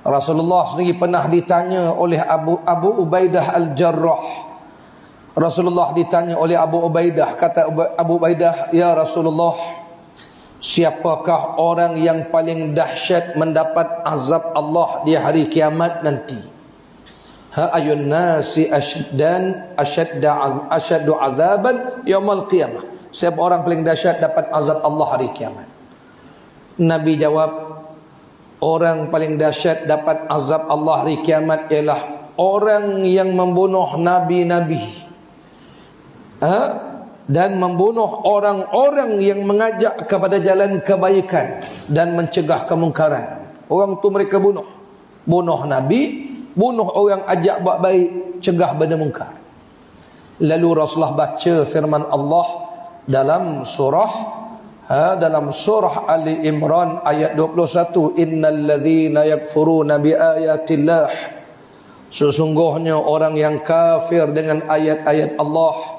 Rasulullah sendiri pernah ditanya oleh Abu Ubaidah Al-Jarrah. Rasulullah ditanya oleh Abu Ubaidah, kata Abu Ubaidah, "Ya Rasulullah, siapakah orang yang paling dahsyat mendapat azab Allah di hari kiamat nanti? Ayun nasi asyaddu azaban yaumil qiyamah." Siapa orang paling dahsyat dapat azab Allah hari kiamat? Nabi jawab, orang paling dahsyat dapat azab Allah hari kiamat ialah orang yang membunuh Nabi-Nabi, dan membunuh orang-orang yang mengajak kepada jalan kebaikan dan mencegah kemungkaran. Orang tu mereka bunuh. Bunuh Nabi, bunuh orang ajak buat baik, cegah benda mungkar. Lalu Rasulullah baca firman Allah dalam surah Ali Imran ayat 21, innal ladzina yakfuruna biayatillah, sesungguhnya orang yang kafir dengan ayat-ayat Allah,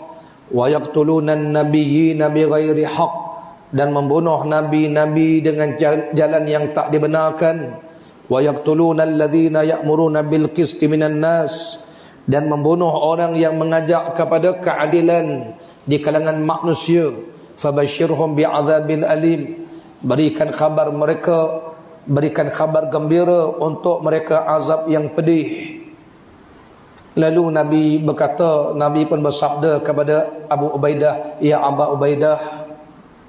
wa yaqtulunan nabiyyina bighairi haqq, dan membunuh nabi-nabi dengan jalan yang tak dibenarkan, wa yaqtulunal ladzina ya'muruna bil qisti minan nas, dan membunuh orang yang mengajak kepada keadilan di kalangan manusia, fabashirhum bi'adzabin alim, berikan kabar gembira untuk mereka azab yang pedih. Lalu Nabi berkata, Nabi pun bersabda kepada Abu Ubaidah, "Ya Abu Ubaidah,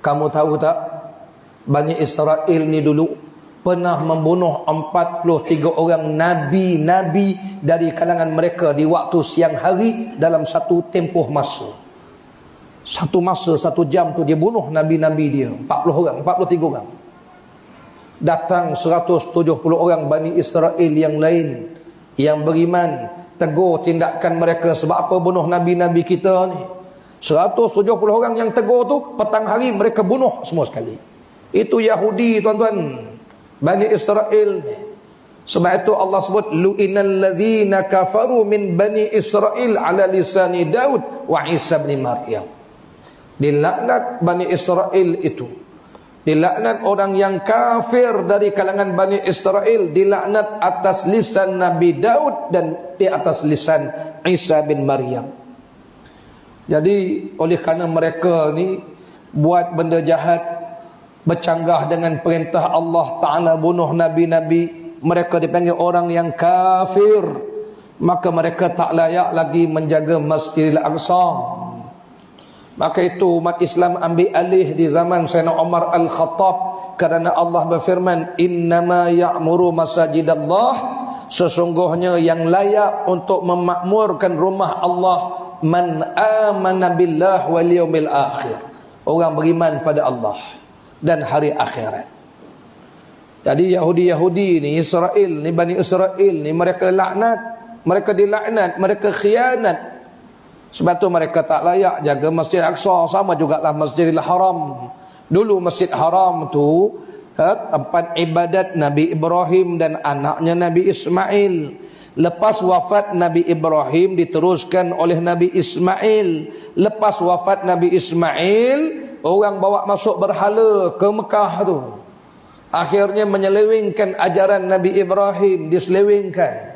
kamu tahu tak, Bani Israel ni dulu pernah membunuh 43 orang nabi-nabi dari kalangan mereka di waktu siang hari dalam satu tempoh masa. Satu masa, 1 jam tu dia bunuh nabi-nabi dia, 40 orang, 43 orang. Datang 170 orang Bani Israel yang lain yang beriman, tegur tindakan mereka. Sebab apa bunuh nabi-nabi kita ni? 170 orang yang tegur tu, petang hari mereka bunuh semua sekali. Itu Yahudi, tuan-tuan, Bani Israel ni. Sebab itu Allah sebut lu'inal ladzina kafaru min Bani Israel ala lisani Daud wa Isa bin Maryam. Dilaknat Bani Israel itu, dilaknat orang yang kafir dari kalangan Bani Israel, dilaknat atas lisan Nabi Daud dan di atas lisan Isa bin Maryam. Jadi oleh kerana mereka ni buat benda jahat, bercanggah dengan perintah Allah Ta'ala, bunuh Nabi-Nabi, mereka dipanggil orang yang kafir, maka mereka tak layak lagi menjaga Masjidil Aqsa. Maka itu umat Islam ambil alih di zaman Sayyidina Umar Al-Khattab, kerana Allah berfirman, innama ya'muru masajidallah, sesungguhnya yang layak untuk memakmurkan rumah Allah man amana billah wal yaumil akhir, orang beriman pada Allah dan hari akhirat. Jadi Yahudi-Yahudi ni, Israel ni, Bani Israel ni, mereka laknat, mereka dilaknat, mereka khianat. Sebab tu mereka tak layak jaga Masjid Aqsa. Sama jugalah Masjidil Haram. Dulu Masjid Haram tu tempat ibadat Nabi Ibrahim dan anaknya Nabi Ismail. Lepas wafat Nabi Ibrahim diteruskan oleh Nabi Ismail. Lepas wafat Nabi Ismail, orang bawa masuk berhala ke Mekah tu. Akhirnya menyelewengkan ajaran Nabi Ibrahim, diselewengkan.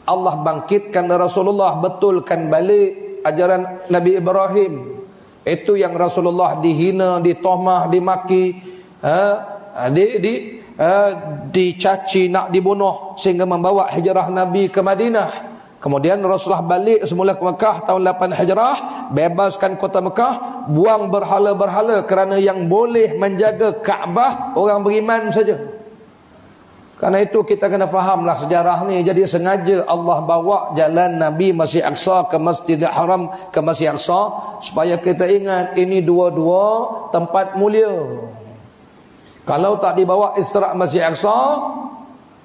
Allah bangkitkan Rasulullah, betulkan balik ajaran Nabi Ibrahim. Itu yang Rasulullah dihina, ditohmah, dimaki, dicaci, nak dibunuh, sehingga membawa hijrah Nabi ke Madinah. Kemudian Rasulullah balik semula ke Mekah tahun 8 Hijrah, bebaskan kota Mekah, buang berhala-berhala, kerana yang boleh menjaga Kaabah orang beriman saja. Karena itu kita kena fahamlah sejarah ni. Jadi sengaja Allah bawa jalan Nabi Masjid Aqsa ke Masjidil Haram, ke Masjid Aqsa, supaya kita ingat ini dua-dua tempat mulia. Kalau tak dibawa Isra' Masjid Aqsa,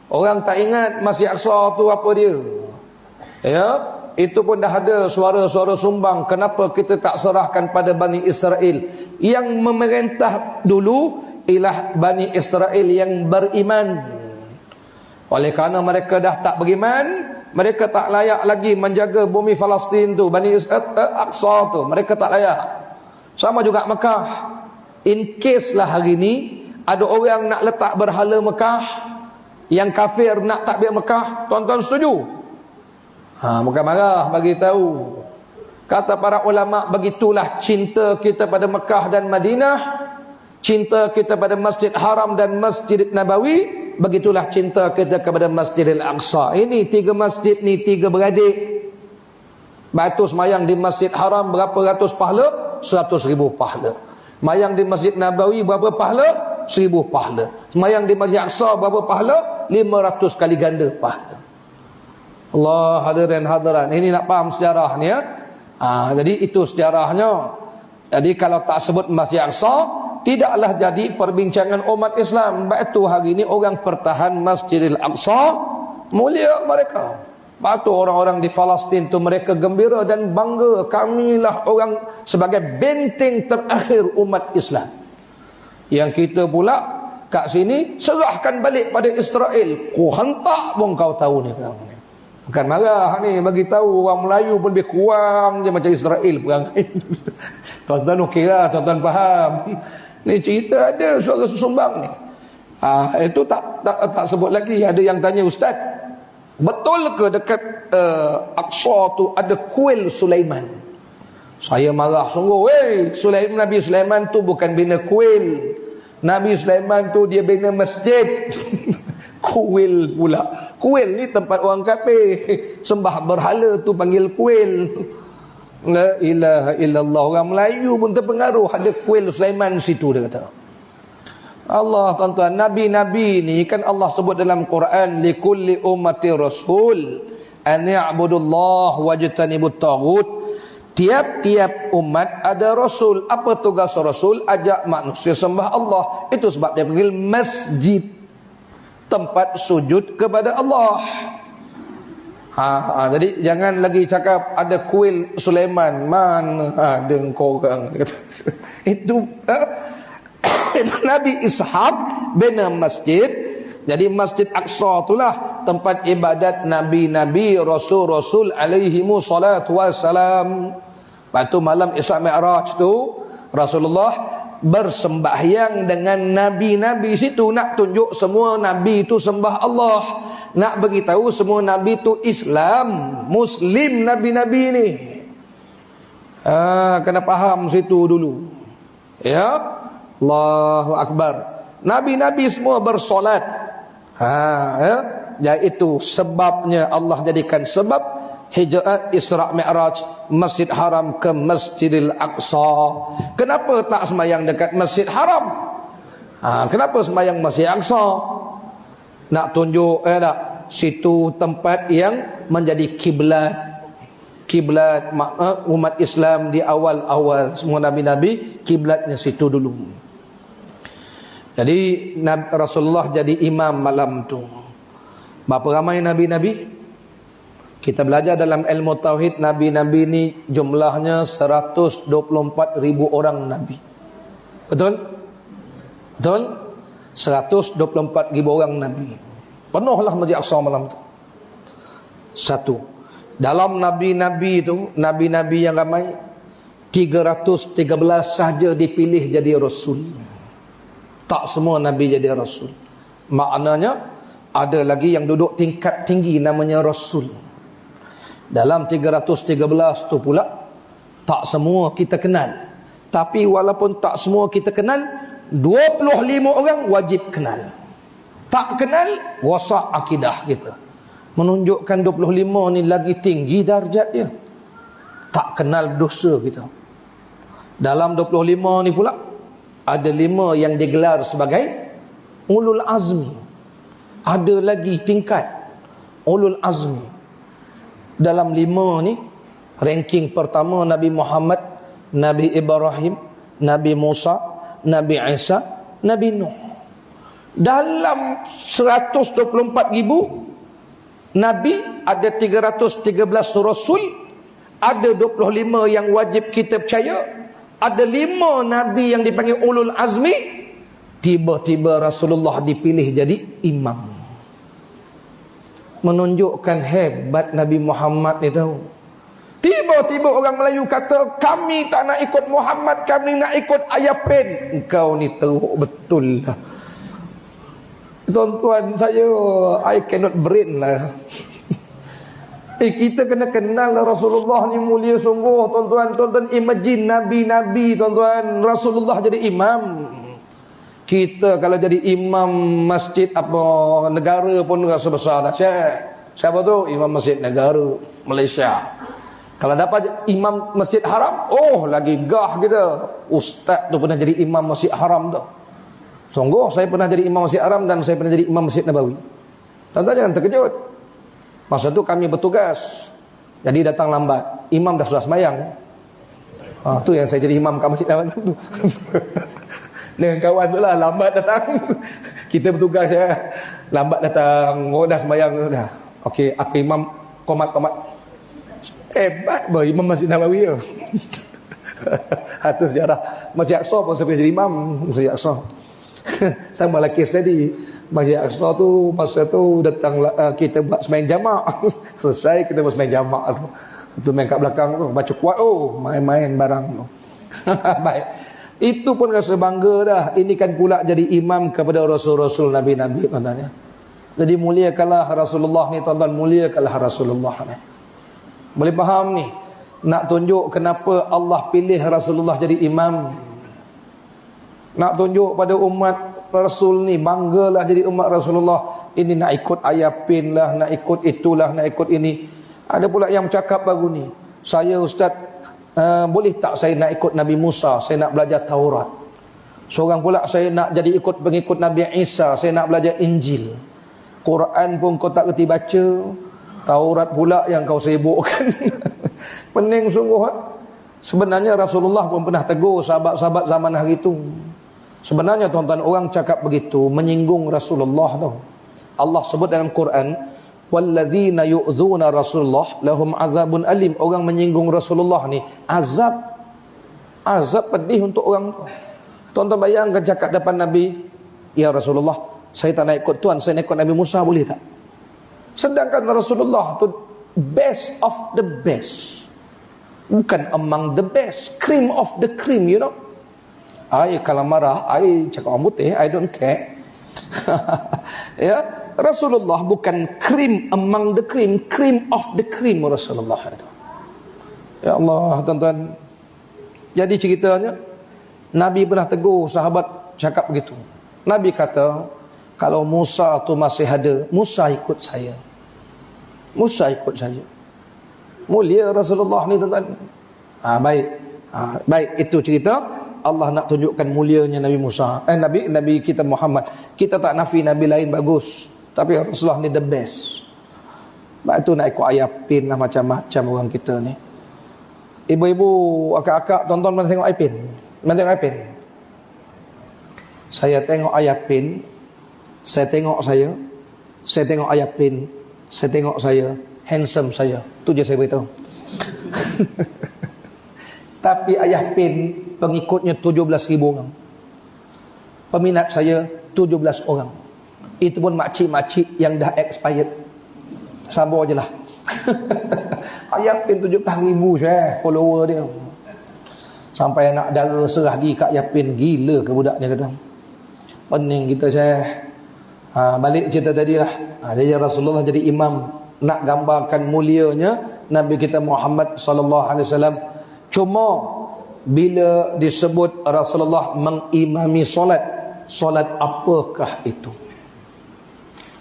orang tak ingat Masjid Aqsa tu apa dia. Ya, itu pun dah ada suara-suara sumbang, kenapa kita tak serahkan pada Bani Israel. Yang memerintah dulu ialah Bani Israel yang beriman. Oleh kerana mereka dah tak beriman, mereka tak layak lagi menjaga bumi Palestin tu, Bani Aqsa tu, mereka tak layak. Sama juga Mekah. In case lah hari ni ada orang nak letak berhala Mekah, yang kafir nak takbir Mekah, tuan-tuan setuju? Bukan marah, bagi tahu. Kata para ulama, begitulah cinta kita pada Mekah dan Madinah, cinta kita pada Masjid Haram dan Masjid Nabawi, begitulah cinta kita kepada Masjidil Aqsa. Ini tiga masjid ni, tiga beradik. Batu semayang di Masjid Haram berapa ratus pahala? 100,000 pahala. Semayang di Masjid Nabawi berapa pahala? 1000 pahala. Semayang di Masjid Aqsa berapa pahala? 500 kali ganda pahala. Allah, hadirin hadirat, ini nak faham sejarah ni ya. Jadi itu sejarahnya. Jadi kalau tak sebut Masjid Aqsa, tidaklah jadi perbincangan umat Islam. Sebab itu hari ini orang pertahan Masjidil Aqsa, mulia mereka. Sebab itu orang-orang di Palestin tu mereka gembira dan bangga, kamilah orang sebagai benteng terakhir umat Islam. Yang kita pula kat sini serahkan balik pada Israel. Ku hantar pun kau tahu ni kau. Bukan marah ni, bagi tahu orang Melayu pun lebih kurang je macam Israel perangai. Tuan-tuan okey lah, tuan-tuan faham. Ni cerita ada suara susumbang ni. Itu tak sebut lagi. Ada yang tanya, Ustaz, betul ke dekat Aqsa tu ada kuil Sulaiman? Saya marah sungguh. Nabi Sulaiman tu bukan bina kuil. Nabi Sulaiman tu dia bina masjid. Kuil pula. Kuil ni tempat orang kafir sembah berhala tu panggil kuil. La ilaha illallah. Orang Melayu pun terpengaruh, ada kuil Sulaiman situ, dia kata. Allah, tuan-tuan, nabi-nabi ni kan Allah sebut dalam Quran, likulli ummati rasul an ya'budullah wajtanibut taghut. Tiap-tiap umat ada rasul. Apa tugas rasul? Ajak manusia sembah Allah. Itu sebab dia panggil masjid, tempat sujud kepada Allah. Jadi jangan lagi cakap ada kuil Sulaiman, mana ada korang. Itu Nabi Ishaq bina masjid. Jadi Masjid Aqsa itulah tempat ibadat Nabi-Nabi, Rasul-Rasul alaihimu salatu wassalam. Lepas tu malam Isra Mi'raj tu Rasulullah bersembahyang dengan Nabi-Nabi situ. Nak tunjuk semua Nabi itu sembah Allah. Nak beritahu semua Nabi itu Islam, Muslim Nabi-Nabi ni. Kena faham situ dulu. Ya, Allahu Akbar. Nabi-Nabi semua bersolat. Iaitu sebabnya Allah jadikan sebab hijrah Isra Mi'raj Masjid Haram ke Masjidil Aqsa. Kenapa tak semayang dekat Masjid Haram? Kenapa semayang Masjid Aqsa? Nak tunjuk situ tempat yang menjadi kiblat umat Islam di awal-awal. Semua Nabi-Nabi kiblatnya situ dulu. Jadi Rasulullah jadi imam malam tu. Berapa ramai Nabi-Nabi? Kita belajar dalam ilmu tauhid, Nabi-Nabi ni jumlahnya 124,000 orang Nabi. Betul? Betul? 124,000 orang Nabi. Penuhlah Masjid Aqsa malam tu. Satu. Dalam Nabi-Nabi itu, Nabi-Nabi yang ramai, 313 sahaja dipilih jadi Rasul. Tak semua Nabi jadi Rasul. Maknanya ada lagi yang duduk tingkat tinggi namanya Rasul. Dalam 313 tu pula tak semua kita kenal. Tapi walaupun tak semua kita kenal, 25 orang wajib kenal. Tak kenal, rosak akidah kita. Menunjukkan 25 ni lagi tinggi darjat dia. Tak kenal dosa kita. Dalam 25 ni pula ada 5 yang digelar sebagai ulul azmi. Ada lagi tingkat ulul azmi. Dalam 5 ni, ranking pertama Nabi Muhammad, Nabi Ibrahim, Nabi Musa, Nabi Isa, Nabi Nuh. Dalam 124,000 Nabi, ada 313 Rasul, ada 25 yang wajib kita percaya, ada 5 Nabi yang dipanggil ulul azmi. Tiba-tiba Rasulullah dipilih jadi imam. Menunjukkan hebat Nabi Muhammad ni tahu. Tiba-tiba orang Melayu kata, kami tak nak ikut Muhammad, kami nak ikut Ayapin. Engkau ni teruk betul lah. Tuan-tuan, I cannot brain lah. Kita kena kenal lah Rasulullah ni mulia sungguh. Tuan-tuan, imagine Nabi-Nabi, tuan-tuan, Rasulullah jadi imam. Kita kalau jadi imam masjid apa negara pun rasa besar dah. Siapa tu? Imam masjid negara Malaysia. Kalau dapat imam Masjid Haram, lagi gah kita. Ustaz tu pernah jadi imam Masjid Haram tu. Sungguh saya pernah jadi imam Masjid Haram dan saya pernah jadi imam Masjid Nabawi. Tuan-tuan jangan terkejut. Masa tu kami bertugas. Jadi datang lambat. Imam dah sudah sembahyang. Tu yang saya jadi imam kat Masjid Nabawi tu. Dengan kawan tu lah, lambat datang. Kita bertugas lambat datang. Dah sembahyang dah. Okey, aku imam komat. Hebat imam Masjid Nabawi tu. Itu sejarah. Masjid Aqsa pun saya jadi imam Masjid Aqsa. Sama lah kes tadi. Masjid Aqsa tu, masa tu datang kita buat sembahyang jamak. Selesai kita buat sembahyang jamak tu. Itu main kat belakang tu, baca kuat main-main barang tu. Baik. Itu pun rasa bangga dah. Ini kan pula jadi imam kepada Rasul-Rasul Nabi-Nabi, tuan-tuan ya. Jadi muliakanlah Rasulullah ni, tuan-tuan, muliakanlah Rasulullah ni. Boleh faham ni? Nak tunjuk kenapa Allah pilih Rasulullah jadi imam. Nak tunjuk pada umat Rasul ni, banggalah jadi umat Rasulullah. Ini nak ikut Ayapin lah, nak ikut itulah, nak ikut ini. Ada pula yang cakap baru ni, saya ustaz, boleh tak saya nak ikut Nabi Musa, saya nak belajar Taurat. Seorang pula, saya nak jadi ikut pengikut Nabi Isa, saya nak belajar Injil. Quran pun kau tak kerti baca, Taurat pula yang kau sibukkan. Pening sungguh. Sebenarnya Rasulullah pun pernah tegur sahabat-sahabat zaman hari itu. Sebenarnya tuan-tuan, orang cakap begitu menyinggung Rasulullah tu. Allah sebut dalam Quran, walladzina yu'dzuna Rasulullah lahum azabun alim. Orang menyinggung Rasulullah ni azab pedih untuk orang tu. Tuan-tuan bayangkan cakap depan Nabi, ya Rasulullah, saya tak nak ikut Tuan, saya nak ikut Nabi Musa, boleh tak? Sedangkan Rasulullah tu best of the best, bukan among the best, cream of the cream, you know. I kalau marah, I cakap orang putih, I don't care. Ya, Rasulullah bukan cream among the cream, cream of the cream Rasulullah itu. Ya Allah, tuan-tuan. Jadi ceritanya, Nabi pernah tegur sahabat cakap begitu. Nabi kata, kalau Musa tu masih ada, Musa ikut saya. Musa ikut saya. Mulia Rasulullah ni, tuan-tuan. Baik, itu cerita. Allah nak tunjukkan mulianya Nabi Musa. Nabi kita Muhammad. Kita tak nafi Nabi lain bagus, tapi Rasulullah ni the best. Sebab itu nak ikut ayat pin lah macam-macam orang kita ni. Ibu-ibu, akak-akak, tuan-tuan mana tengok ayat pin? Mana tengok ayat pin? Saya tengok ayat pin, saya tengok saya tengok ayat pin, saya tengok saya, handsome saya. Tu je saya beritahu. Tapi ayah pin pengikutnya 17,000 orang. Peminat saya 17 orang. Itu pun makcik-makcik yang dah expired. Sabar je lah. Ayah pin 17,000 saya follower dia. Sampai anak dara serah di kat ayah pin. Gila ke budak dia kata. Pening kita saya. Balik cerita tadi lah. Jadi Rasulullah jadi imam. Nak gambarkan mulianya Nabi kita Muhammad sallallahu alaihi wasallam. Cuma bila disebut Rasulullah mengimami solat apakah itu?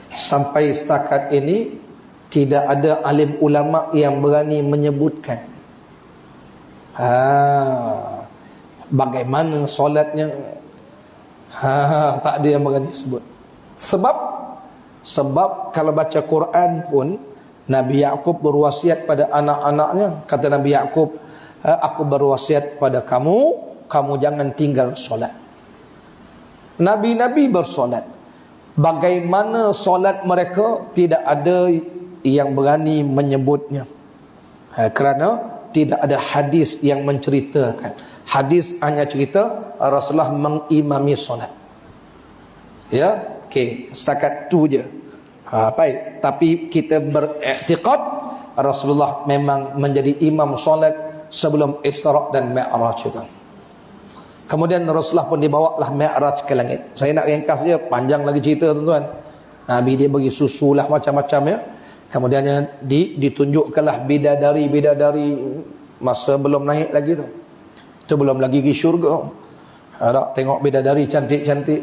Sampai setakat ini tidak ada alim ulama yang berani menyebutkan bagaimana solatnya. Tak ada yang berani sebut. Sebab kalau baca Quran pun, Nabi Yaqub berwasiat pada anak-anaknya. Kata Nabi Yaqub, aku berwasiat pada kamu jangan tinggal solat. Nabi-nabi bersolat. Bagaimana solat mereka, tidak ada yang berani menyebutnya. Kerana tidak ada hadis yang menceritakan. Hadis hanya cerita Rasulullah mengimami solat. Ya, okey, setakat tu je. Baik, tapi kita beriktikad Rasulullah memang menjadi imam solat sebelum Isra' dan Mi'raj itu. Kemudian Rasulullah pun dibawalah Mi'raj ke langit. Saya nak ringkas je, panjang lagi cerita tuan-tuan. Nabi dia bagi susu lah macam-macam ya. Kemudiannya ditunjukkanlah bidadari masa belum naik lagi tu. Itu belum lagi pergi syurga. Tengok bidadari cantik-cantik.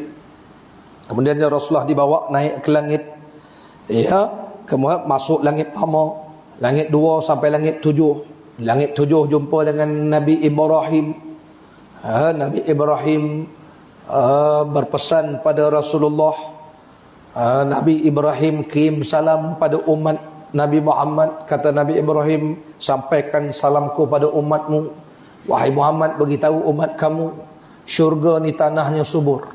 Kemudian Rasulullah dibawa naik ke langit. Ya, kemudian masuk langit pertama, langit 2 sampai langit 7. Langit 7 jumpa dengan Nabi Ibrahim. Nabi Ibrahim berpesan pada Rasulullah. Nabi Ibrahim kirim salam pada umat Nabi Muhammad. Kata Nabi Ibrahim, sampaikan salamku pada umatmu. Wahai Muhammad, beritahu umat kamu, syurga ni tanahnya subur,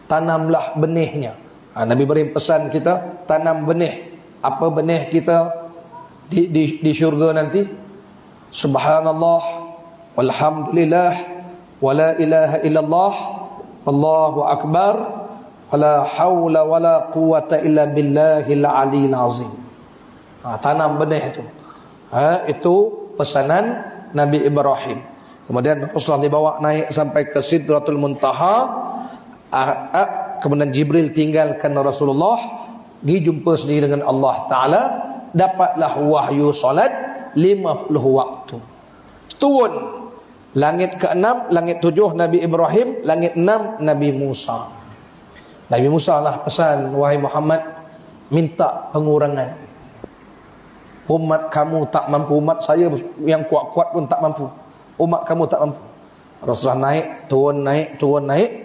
tanamlah benihnya. Nabi Ibrahim pesan kita tanam benih. Apa benih kita di syurga nanti? Subhanallah, walhamdulillah, wala ilaha illallah, wallahu akbar, wala hawla wala quwata illa billahil aliyil azim. Tanam benih itu. Itu pesanan Nabi Ibrahim. Kemudian Rasulullah dibawa naik sampai ke Sidratul Muntaha. Kemudian Jibril tinggalkan Rasulullah, pergi jumpa sendiri dengan Allah Ta'ala. Dapatlah wahyu solat 50 waktu. Turun langit ke-6, langit 7 Nabi Ibrahim, langit 6 Nabi Musa. Nabi Musa lah pesan, wahai Muhammad, minta pengurangan. Umat kamu tak mampu, umat saya yang kuat-kuat pun tak mampu. Umat kamu tak mampu. Rasulullah naik, turun, naik, turun, naik.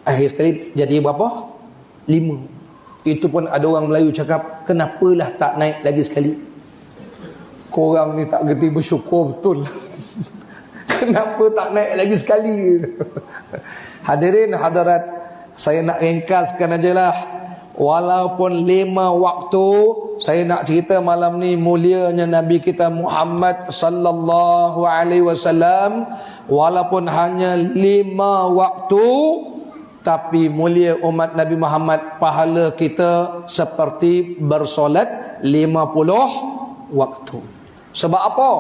Akhir sekali jadi berapa? 5. Itu pun ada orang Melayu cakap, kenapalah tak naik lagi sekali? Korang ni tak gerti bersyukur betul. Kenapa tak naik lagi sekali? Hadirin hadirat, saya nak ringkaskan ajalah. Walaupun 5 waktu, saya nak cerita malam ni mulianya Nabi kita Muhammad sallallahu alaihi wasallam, walaupun hanya 5 waktu, tapi mulia umat Nabi Muhammad, pahala kita seperti bersolat 50 waktu. Sebab apa?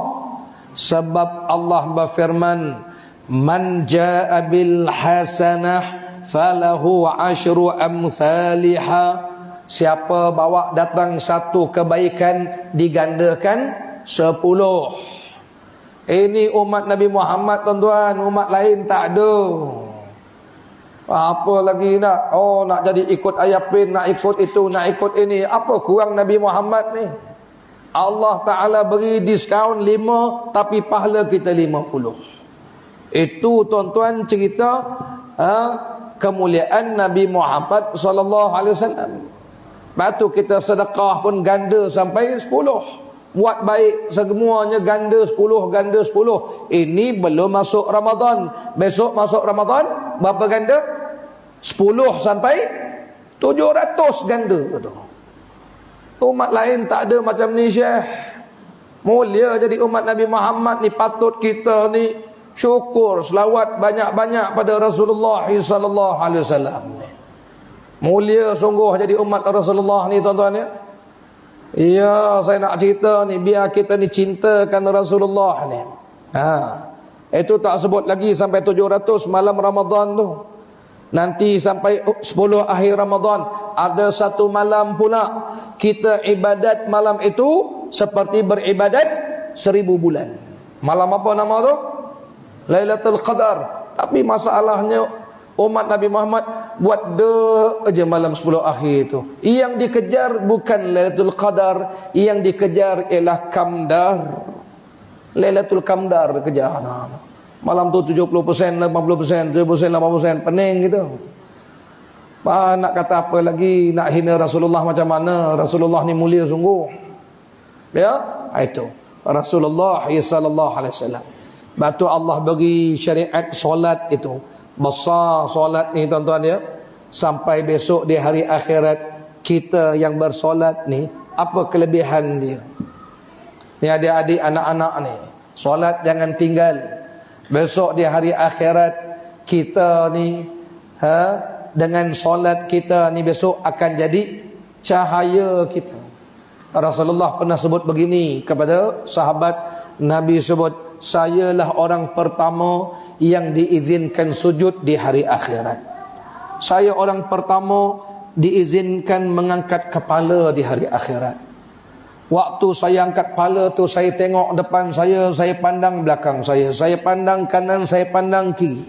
Sebab Allah berfirman, man jaa bil hasanah falahu asyru amsalihha. Siapa bawa datang satu kebaikan, digandakan 10. Ini umat Nabi Muhammad tuan-tuan, umat lain tak ada. Apa lagi nak? Oh, nak jadi ikut ayapin, nak ikut itu, nak ikut ini. Apa kurang Nabi Muhammad ni? Allah Ta'ala beri diskaun 5, tapi pahala kita 50. Itu tuan-tuan cerita kemuliaan Nabi Muhammad sallallahu alaihi wasallam. Lepas tu kita sedekah pun ganda sampai 10. Buat baik semuanya ganda 10, ganda 10. Ini belum masuk Ramadan. Besok masuk Ramadan, berapa ganda? 10 sampai 700 ganda tu. Umat lain tak ada macam ni, Syekh. Mulia jadi umat Nabi Muhammad ni, patut kita ni syukur, selawat banyak-banyak pada Rasulullah sallallahu alaihi wasallam. Mulia sungguh jadi umat Rasulullah ni tuan-tuan ya. Ya, saya nak cerita ni biar kita ni cintakan Rasulullah ni. Itu tak sebut lagi sampai 700 malam Ramadan tu. Nanti sampai 10 akhir Ramadan ada satu malam pula kita ibadat malam itu seperti beribadat 1000 bulan. Malam apa nama tu? Lailatul Qadar. Tapi masalahnya umat Nabi Muhammad buat aja malam 10 akhir itu. Yang dikejar bukan Lailatul Qadar, yang dikejar ialah Qamdar. Lailatul Qamdar kejar. Malam tu 70%, 50%, 70%, 80%, pening gitu. Nak kata apa lagi, nak hina Rasulullah macam mana? Rasulullah ni mulia sungguh. Ya, itu Rasulullah sallallahu alaihi wasallam. Batu Allah bagi syariat solat itu. Besar solat ni tuan-tuan ya. Sampai besok di hari akhirat, kita yang bersolat ni, apa kelebihan dia? Ni adik-adik anak-anak ni, solat jangan tinggal. Besok di hari akhirat, kita ni dengan solat kita ni besok akan jadi cahaya kita. Rasulullah pernah sebut begini kepada sahabat Nabi, sebut, sayalah orang pertama yang diizinkan sujud di hari akhirat. Saya orang pertama diizinkan mengangkat kepala di hari akhirat. Waktu saya angkat kepala tu, saya tengok depan saya pandang belakang saya pandang kanan, saya pandang kiri.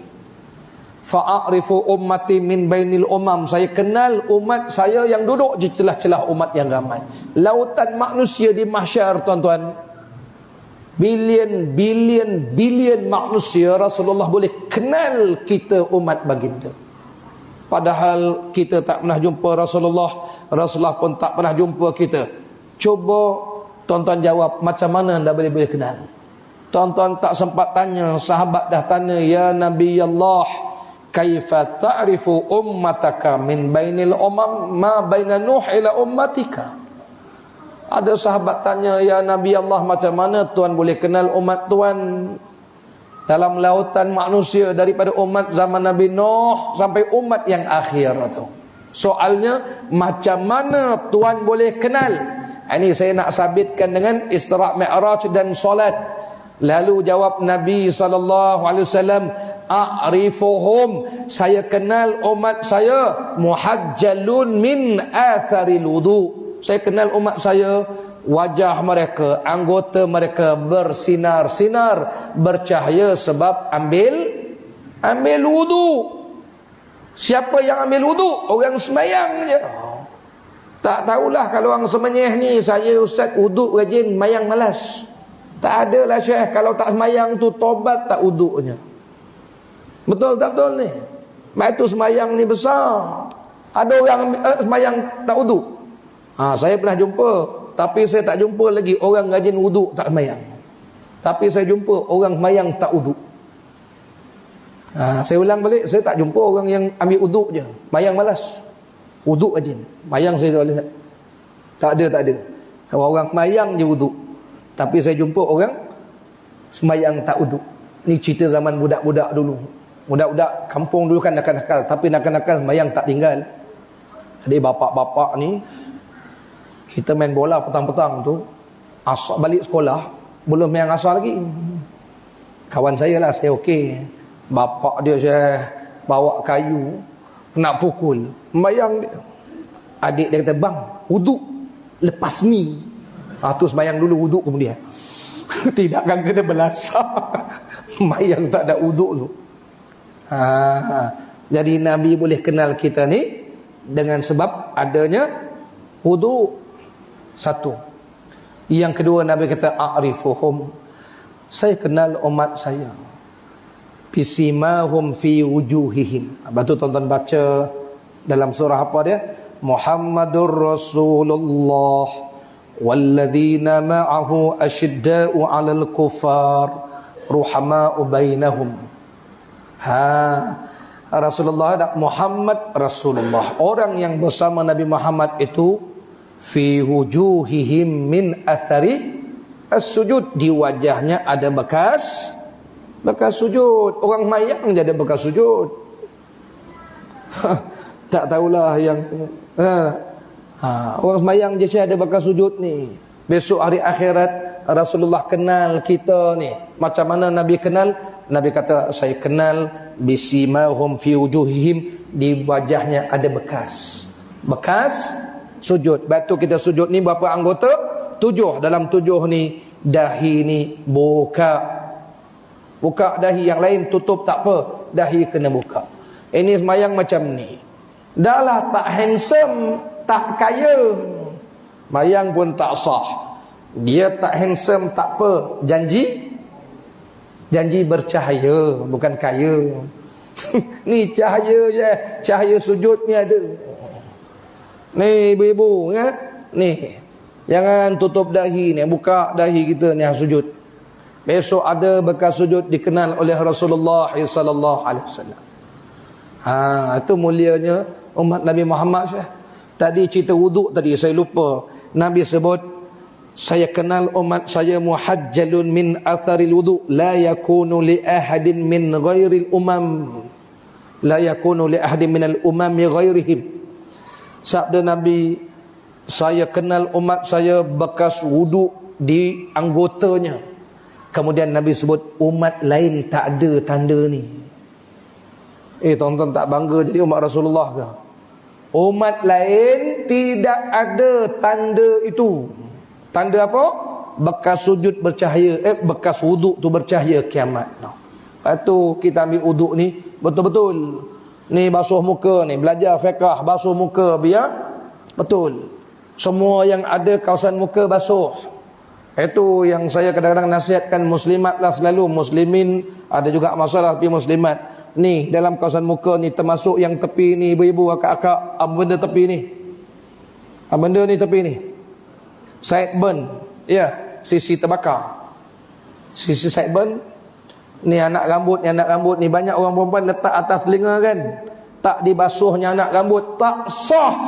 Fa'arifu ummati min bainil umam. Saya kenal umat saya yang duduk di celah-celah umat yang ramai. Lautan manusia di mahsyar tuan-tuan, bilion manusia, Rasulullah boleh kenal kita umat baginda. Padahal kita tak pernah jumpa Rasulullah, Rasulullah pun tak pernah jumpa kita. Coba tuan-tuan jawab, macam mana anda boleh kenal? Tuan-tuan tak sempat tanya, sahabat dah tanya, ya Nabi Allah, kaifa ta'rifu ummataka min bainil umam ma baina Nuh ila ummatika? Ada sahabat tanya, ya Nabi Allah, macam mana Tuan boleh kenal umat Tuan dalam lautan manusia, daripada umat zaman Nabi Nuh sampai umat yang akhir tu? Soalnya, macam mana Tuan boleh kenal? Ini saya nak sabitkan dengan Isra' Mi'raj dan solat. Lalu jawab Nabi SAW, a'rifuhum, saya kenal umat saya, muhajjalun min atharil wudu. Saya kenal umat saya, wajah mereka, anggota mereka bersinar-sinar, bercahaya sebab ambil wudu. Siapa yang ambil wudu? Orang sembahyang je. Tak tahulah kalau orang semenyih ni, saya ustaz wudu rajin, mayang malas. Tak adalah Syekh, kalau tak semayang tu tobat tak wuduknya. Betul tak betul ni? Mak tu semayang ni besar. Ada orang semayang tak wuduk. Saya pernah jumpa, tapi saya tak jumpa lagi orang rajin wuduk tak semayang. Tapi saya jumpa orang semayang tak wuduk. Saya ulang balik, saya tak jumpa orang yang ambil wuduk je, mayang malas. Wuduk rajin. Mayang saya tak boleh. Tak ada. Kalau orang mayang je wuduk. Tapi saya jumpa orang semayang tak wuduk. Ni cerita zaman budak-budak dulu. Budak-budak kampung dulu kan nakal-nakal. Tapi nakal-nakal semayang tak tinggal. Jadi bapak-bapak ni, kita main bola petang-petang tu, asal balik sekolah, belum main asal lagi. Kawan saya lah, saya okey. Bapak dia saya bawa kayu, nak pukul. Semayang dia. Adik dia kata, bang, wuduk. Lepas ni. Tu semayang dulu, wuduk kemudian. Tidak kan kena belasah. Semayang tak ada wuduk tu. Jadi Nabi boleh kenal kita ni dengan sebab adanya wuduk. Satu. Yang kedua Nabi kata a'rifuhum, saya kenal umat saya, bisimahum fi wujuhihim. Betul tuan-tuan baca dalam surah apa dia? Muhammadur Rasulullah walladzina ma'ahu asyidda'u 'alal kuffar ruhama'u bainahum. Rasulullah, Muhammad Rasulullah, orang yang bersama Nabi Muhammad itu fi wujuhihim min athari as-sujud, di wajahnya ada bekas sujud. Orang mayang je ada bekas sujud. Tak tahulah yang orang mayang je ada bekas sujud ni. Besok hari akhirat Rasulullah kenal kita ni. Macam mana Nabi kenal? Nabi kata, saya kenal bisimahum fi wujuhihim, di wajahnya ada bekas sujud. Batu kita sujud ni berapa anggota? 7. Dalam 7 ni dahi ni buka dahi, yang lain tutup tak apa, dahi kena buka. Ini semayang macam ni. Dah lah tak handsome, tak kaya, mayang pun tak sah. Dia tak handsome tak apa, janji bercahaya, bukan kaya. Ni cahaya je, cahaya sujud ni ada. Ni ibu-ibu ya? Ni jangan tutup dahi ni, buka dahi kita ni sujud. Besok ada bekas sujud dikenal oleh Rasulullah sallallahu alaihi wasallam. Itu mulianya umat Nabi Muhammad. Tadi cerita wuduk tadi saya lupa. Nabi sebut, saya kenal umat saya muhajjalun min atharil wudu la yakunu li ahadin min ghairil umam, la yakunu li ahadin minal umami ghairihim. Sabda Nabi, saya kenal umat saya bekas wuduk di anggotanya. Kemudian Nabi sebut umat lain tak ada tanda ni. Tuan-tuan tak bangga jadi umat Rasulullah ke? Umat lain tidak ada tanda itu. Tanda apa? Bekas sujud bercahaya, bekas wuduk tu bercahaya kiamat. Lepas tu kita ambil wuduk ni betul-betul. Ni basuh muka ni, belajar fiqh, basuh muka biar betul. Semua yang ada kawasan muka basuh. Itu yang saya kadang-kadang nasihatkan muslimat lah selalu. Muslimin ada juga masalah, tapi muslimat ni dalam kawasan muka ni, termasuk yang tepi ni, ibu-ibu, akak-akak, apa benda tepi ni? Apa benda ni tepi ni? Sideburn. Ya, sisi terbakar. Sisi sideburn. Ni anak rambut ni banyak orang perempuan letak atas telinga kan. Tak dibasuhnya anak rambut, tak sah.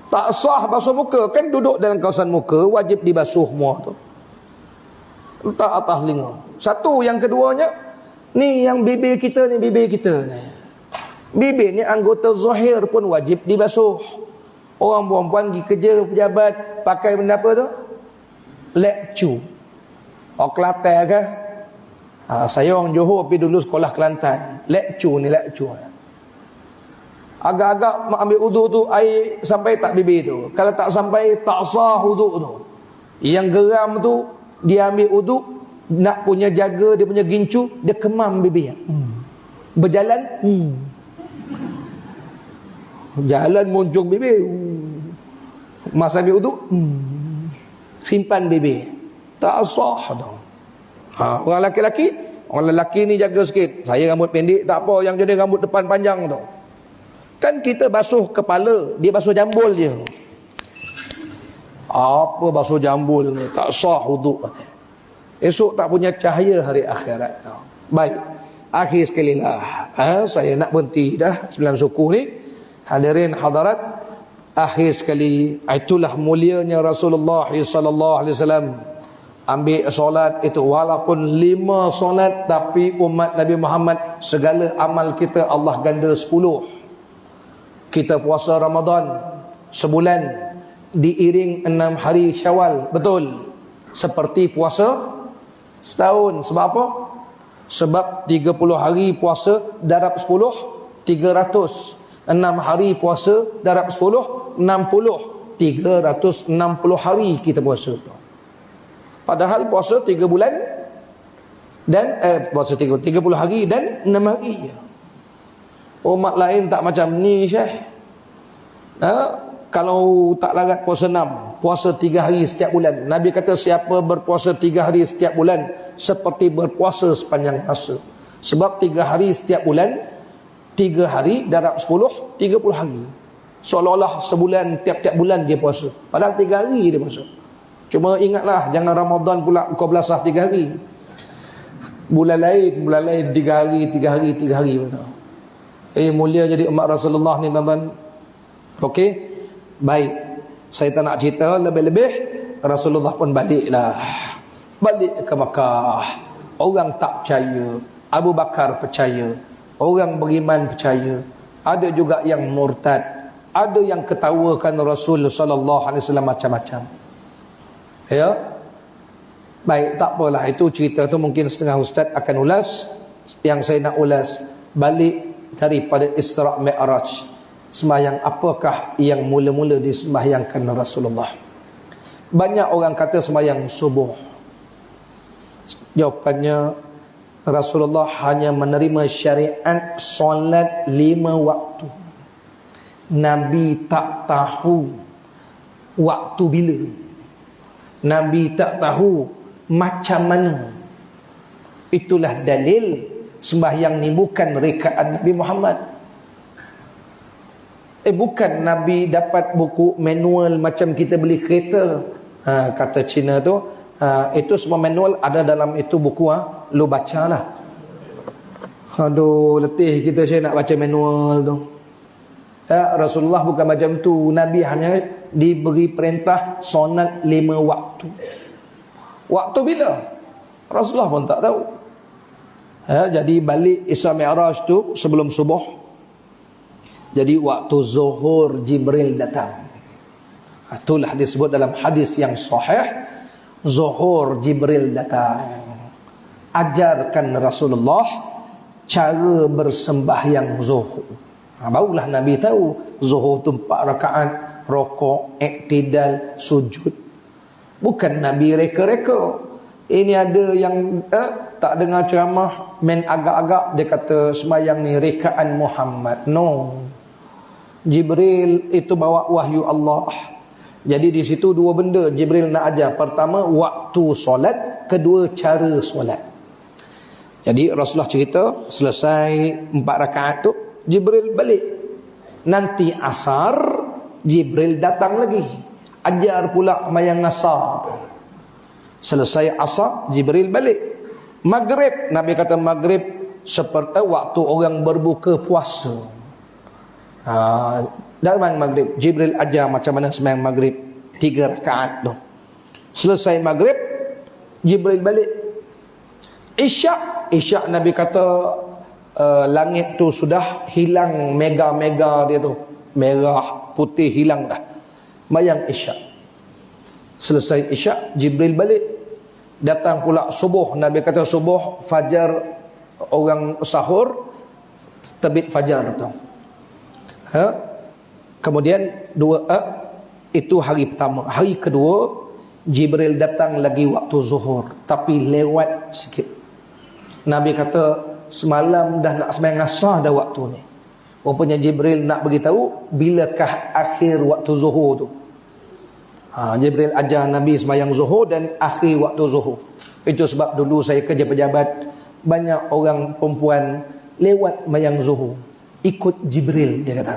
Tak sah basuh muka. Kan duduk dalam kawasan muka, wajib dibasuh semua tu. Letak atas telinga. Satu, yang keduanya, ni yang bibir kita ni. Bibir ni anggota zahir pun wajib dibasuh. Orang perempuan pergi kerja, pejabat, pakai benda apa tu? Lekcu. Kelantan ke? Saya orang Johor, pergi dulu sekolah Kelantan. Lekcu. Agak-agak ambil uduk tu, air sampai tak bibir tu. Kalau tak sampai, tak sah uduk tu. Yang geram tu, dia ambil uduk, nak punya jaga dia punya gincu, dia kemam bibir. Berjalan, jalan muncung bibir. Masa ambil uduk, simpan bibir. Tak sah tu. Orang lelaki ni jaga sikit. Saya rambut pendek tak apa, yang jadi rambut depan panjang tu. Kan kita basuh kepala, dia basuh jambul je. Apa basuh jambul ni? Tak sah wuduk. Esok tak punya cahaya hari akhirat tau. Baik, akhir sekali lah. Saya nak berhenti dah 9 suku ni. Hadirin hadirat, akhir sekali, itulah mulianya Rasulullah sallallahu alaihi wasallam. Ambil solat itu walaupun 5 solat, tapi umat Nabi Muhammad segala amal kita Allah ganda 10. Kita puasa Ramadan sebulan diiring 6 hari Syawal, betul, seperti puasa setahun. Sebab apa? Sebab 30 hari puasa darab 10 300, 6 hari puasa darab 10 60, 360 hari kita puasa tu. Padahal puasa 3 bulan dan puasa 30 hari dan 6 hari je. Umat lain tak macam ni, Syekh. Kalau tak larat puasa 6, puasa 3 hari setiap bulan. Nabi kata siapa berpuasa 3 hari setiap bulan seperti berpuasa sepanjang masa. Sebab 3 hari setiap bulan, 3 hari darab 10, 30 hari. Seolah-olah sebulan, tiap-tiap bulan dia puasa. Padahal 3 hari dia puasa. Cuma ingatlah, jangan Ramadan pula kau belasah 3 hari. Bulan lain 3 hari, 3 hari, 3 hari. Mulia jadi umat Rasulullah ni, tuan-tuan. Okey, baik. Saya tak nak cerita lebih-lebih. Rasulullah pun baliklah. Balik ke Makkah. Orang tak percaya. Abu Bakar percaya. Orang beriman percaya. Ada juga yang murtad. Ada yang ketawakan Rasul sallallahu alaihi wasallam macam-macam. Ya. Baik, tak apalah, itu cerita tu mungkin setengah ustaz akan ulas. Yang saya nak ulas balik daripada Isra' Mi'raj. Sembahyang apakah yang mula-mula disembahyangkan Rasulullah? Banyak orang kata sembahyang subuh. Jawapannya, Rasulullah hanya menerima syariat solat 5 waktu. Nabi tak tahu waktu bila. Nabi tak tahu macam mana. Itulah dalil sembahyang ni bukan rekaan Nabi Muhammad. Bukan Nabi dapat buku manual macam kita beli kereta. Kata Cina tu, itu semua manual ada dalam itu buku, lu bacalah. Aduh, letih kita saya nak baca manual tu. Rasulullah bukan macam tu. Nabi hanya diberi perintah solat 5 waktu. Waktu bila? Rasulullah pun tak tahu. Jadi balik Isra' Mi'raj tu sebelum subuh. Jadi waktu zuhur Jibril datang. Itulah disebut dalam hadis yang sahih, zuhur Jibril datang. Ajarkan Rasulullah cara bersembahyang zuhur. Barulah Nabi tahu zuhur tu 4 rakaat, rokok, iktidal, sujud. Bukan Nabi reka-reka. Ini ada yang tak dengar ceramah, main agak-agak dia kata sembahyang ni rekaan Muhammad. No. Jibril itu bawa wahyu Allah. Jadi di situ 2 benda Jibril nak ajar. Pertama, waktu solat. Kedua, cara solat. Jadi Rasulullah cerita, selesai 4 rakaat tu, Jibril balik. Nanti asar, Jibril datang lagi. Ajar pula sembahyang asar tu. Selesai asar, Jibril balik. Maghrib, Nabi kata maghrib seperti waktu orang berbuka puasa. Dalam maghrib, Jibril ajar macam mana sembahyang maghrib 3 rakaat tu. Selesai maghrib, Jibril balik. Isyak Nabi kata langit tu sudah hilang mega-mega dia tu. Merah, putih hilang dah. Bayang isyak. Selesai isyak, Jibril balik. Datang pula subuh. Nabi kata subuh, fajar, orang sahur, terbit fajar tu. Kemudian itu hari pertama. Hari kedua, Jibril datang lagi waktu zuhur, tapi lewat sikit. Nabi kata semalam dah nak sembahyang asar dah waktu ni. Rupanya Jibril nak beritahu bilakah akhir waktu zuhur tu. Jibril ajar Nabi sembahyang zuhur dan akhir waktu zuhur. Itu sebab dulu saya kerja pejabat, banyak orang perempuan lewat sembahyang zuhur, ikut Jibril, dia kata.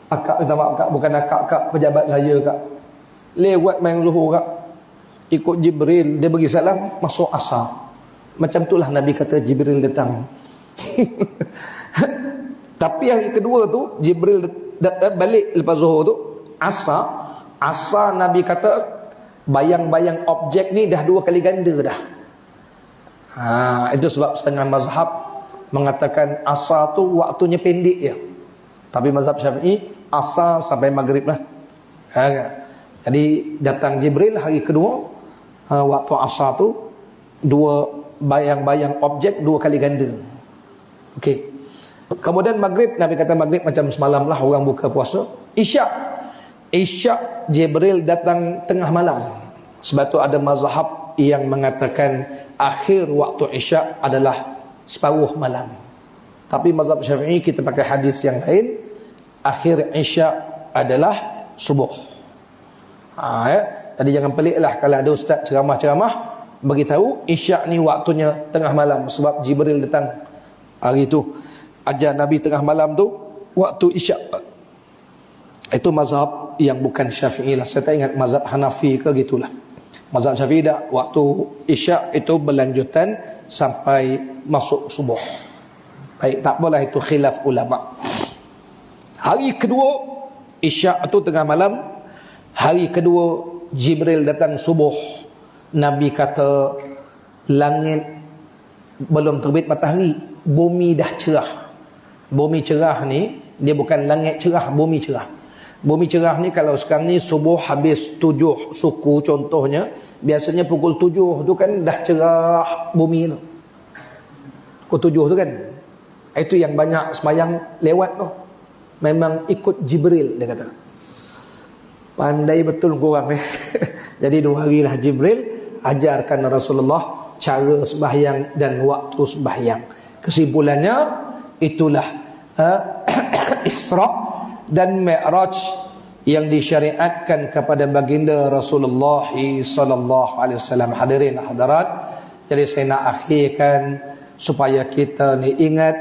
Akak minta maaf kak, bukan akak pejabat saya kak. Lewat sembahyang zuhur kak, ikut Jibril, dia bagi salam, masuk asar. Macam itulah Nabi kata Jibril datang. Tapi hari kedua tu Jibril balik lepas zuhur tu, asar Nabi kata bayang-bayang objek ni dah 2 kali ganda dah. Itu sebab setengah mazhab mengatakan asar tu waktunya pendek je. Tapi mazhab Syafi'i asar sampai maghrib lah. Jadi datang Jibril hari kedua, waktu asar tu 2 bayang-bayang objek 2 kali ganda. Okey. Kemudian maghrib, Nabi kata maghrib macam semalam lah orang buka puasa. Isyak Jibril datang tengah malam. Sebab tu ada mazhab yang mengatakan akhir waktu isyak adalah separuh malam. Tapi mazhab Syafi'i kita pakai hadis yang lain, akhir isyak adalah subuh. Jadi jangan peliklah kalau ada ustaz ceramah-ceramah beritahu isyak ni waktunya tengah malam, sebab Jibril datang hari tu ajar Nabi tengah malam tu waktu isyak. Itu mazhab yang bukan Syafi'i lah. Saya tak ingat mazhab Hanafi ke gitulah. Mazhab Syafi'i dah waktu isyak itu berlanjutan sampai masuk subuh. Baik, tak apalah, itu khilaf ulama. Hari kedua isyak itu tengah malam. Hari kedua Jibril datang subuh. Nabi kata langit belum terbit matahari, bumi dah cerah. Bumi cerah ni dia bukan langit cerah, bumi cerah. Bumi cerah ni kalau sekarang ni subuh habis 7 suku contohnya, biasanya pukul 7 tu kan dah cerah bumi tu. Pukul 7 tu kan. Itu yang banyak sembahyang lewat tu. Memang ikut Jibril, dia kata. Pandai betul korang ni. Jadi 2 hari lah Jibril ajarkan Rasulullah cara sembahyang dan waktu sembahyang. Kesimpulannya itulah Isra dan Mi'raj yang disyariatkan kepada baginda Rasulullah sallallahu alaihi wasallam. Hadirin hadirat, jadi saya nak akhirkan supaya kita ni ingat